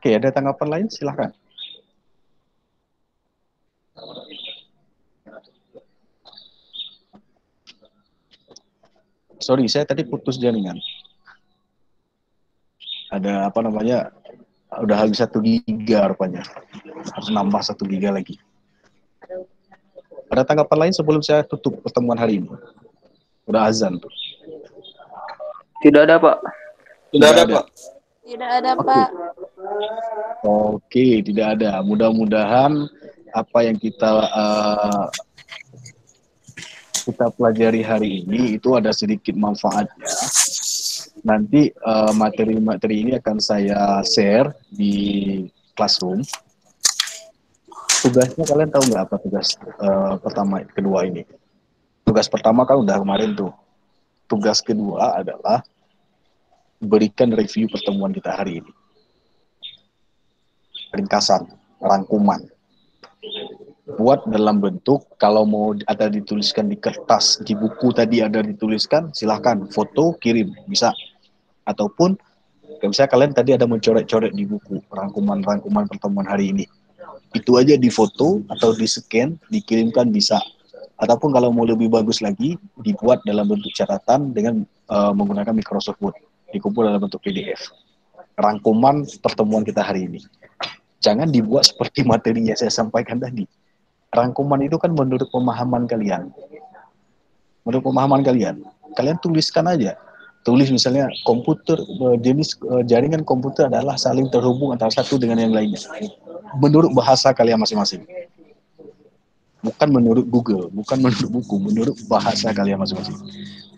Speaker 1: Oke, ada tanggapan lain? Silahkan. Sorry, saya tadi putus jaringan. Ada apa namanya? Udah habis 1 giga rupanya. Harus nambah 1 giga lagi. Ada tanggapan lain sebelum saya tutup pertemuan hari ini? Udah azan tuh.
Speaker 7: Tidak ada, Pak.
Speaker 5: Tidak ada, Pak.
Speaker 14: Tidak ada, Pak.
Speaker 1: Oke, tidak ada. Mudah-mudahan apa yang kita pelajari hari ini itu ada sedikit manfaatnya. Nanti materi-materi ini akan saya share di classroom. Tugasnya kalian tahu nggak apa tugas kedua ini? Tugas pertama kan udah kemarin tuh. Tugas kedua adalah berikan review pertemuan kita hari ini. Ringkasan, rangkuman. Buat dalam bentuk, kalau mau ada dituliskan di kertas, di buku tadi ada dituliskan, silahkan foto, kirim, bisa. Ataupun, misalnya kalian tadi ada mencoret-coret di buku, rangkuman-rangkuman pertemuan hari ini. Itu aja di foto atau di scan, dikirimkan bisa. Ataupun kalau mau lebih bagus lagi, dibuat dalam bentuk catatan dengan menggunakan Microsoft Word. Dikumpul dalam bentuk PDF. Rangkuman pertemuan kita hari ini. Jangan dibuat seperti materi yang saya sampaikan tadi. Rangkuman itu kan menurut pemahaman kalian. Menurut pemahaman kalian. Kalian tuliskan aja. Tulis misalnya komputer, jenis jaringan komputer adalah saling terhubung antara satu dengan yang lainnya. Menurut bahasa kalian masing-masing. Bukan menurut Google, bukan menurut buku, menurut bahasa kalian masing-masing.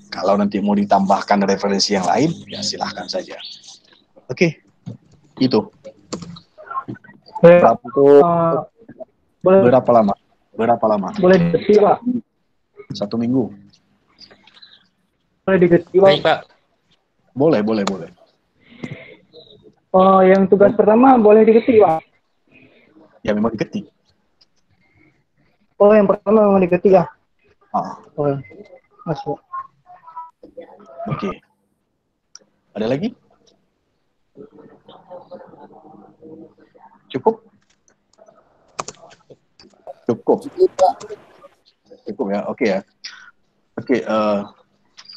Speaker 1: Kalau nanti mau ditambahkan referensi yang lain, ya silahkan saja. Oke, itu. Berapa lama? Berapa lama?
Speaker 2: Boleh dikasih, Pak.
Speaker 1: 1 minggu.
Speaker 2: Boleh dikasih,
Speaker 12: Baik, Pak.
Speaker 1: Boleh.
Speaker 2: Oh, yang tugas pertama boleh diketik, Pak.
Speaker 1: Ya memang diketik.
Speaker 2: Oh, yang pertama memang diketik ya. Oh, masuk.
Speaker 1: Oke. Ada lagi? Cukup? Cukup ya, oke ya. Oke,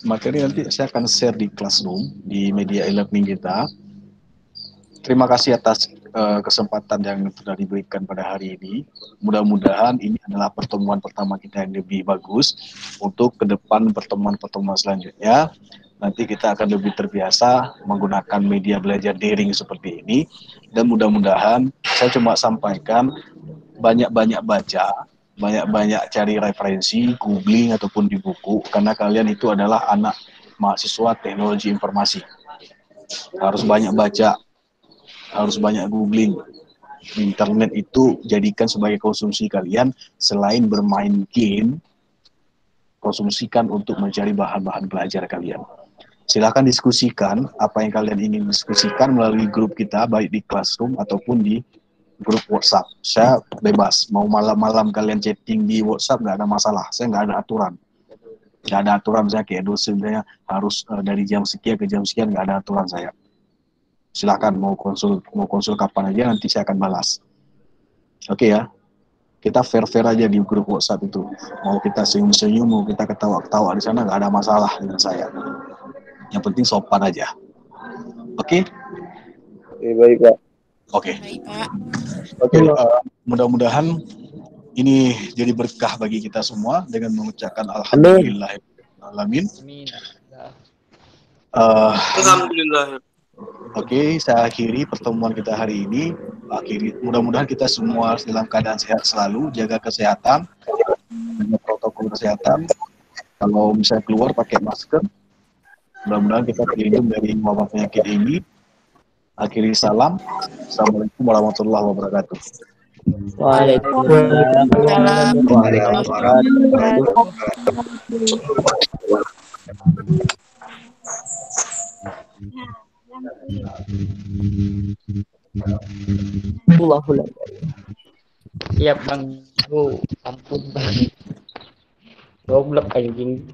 Speaker 1: materi nanti saya akan share di classroom, di media e-learning kita. Terima kasih atas kesempatan yang sudah diberikan pada hari ini. Mudah-mudahan ini adalah pertemuan pertama kita yang lebih bagus untuk ke depan pertemuan-pertemuan selanjutnya. Nanti kita akan lebih terbiasa menggunakan media belajar daring seperti ini. Dan mudah-mudahan saya cuma sampaikan banyak-banyak baca, banyak-banyak cari referensi, googling ataupun di buku, karena kalian itu adalah anak mahasiswa teknologi informasi. Harus banyak baca, harus banyak googling. Internet itu jadikan sebagai konsumsi kalian, selain bermain game, konsumsikan untuk mencari bahan-bahan belajar kalian. Silakan diskusikan apa yang kalian ingin diskusikan melalui grup kita, baik di classroom ataupun di grup WhatsApp. Saya bebas, mau malam-malam kalian chatting di WhatsApp nggak ada masalah, saya nggak ada aturan. Nggak ada aturan, misalnya kayak dosen misalnya harus dari jam sekian ke jam sekian, nggak ada aturan saya. Silakan mau konsul kapan aja, nanti saya akan balas. Oke ya, kita fair aja di grup WhatsApp itu. Mau kita senyum-senyum, mau kita ketawa-ketawa di sana, nggak ada masalah dengan saya. Yang penting sopan aja. Oke?
Speaker 11: Baik, Pak.
Speaker 1: Oke. Mudah-mudahan ini jadi berkah bagi kita semua dengan mengucapkan alhamdulillahirrahmanirrahim.
Speaker 5: Alhamdulillah.
Speaker 1: Oke, saya akhiri pertemuan kita hari ini. Mudah-mudahan kita semua dalam keadaan sehat selalu, jaga kesehatan, jaga protokol kesehatan. Kalau misalnya keluar pakai masker. Mudah-mudahan kita terlindung dari wabah penyakit ini. Akhiri salam. Assalamualaikum warahmatullahi wabarakatuh.
Speaker 10: Waalaikumsalam.
Speaker 12: Siap Bang. Ampun Bang. Goblok anjing.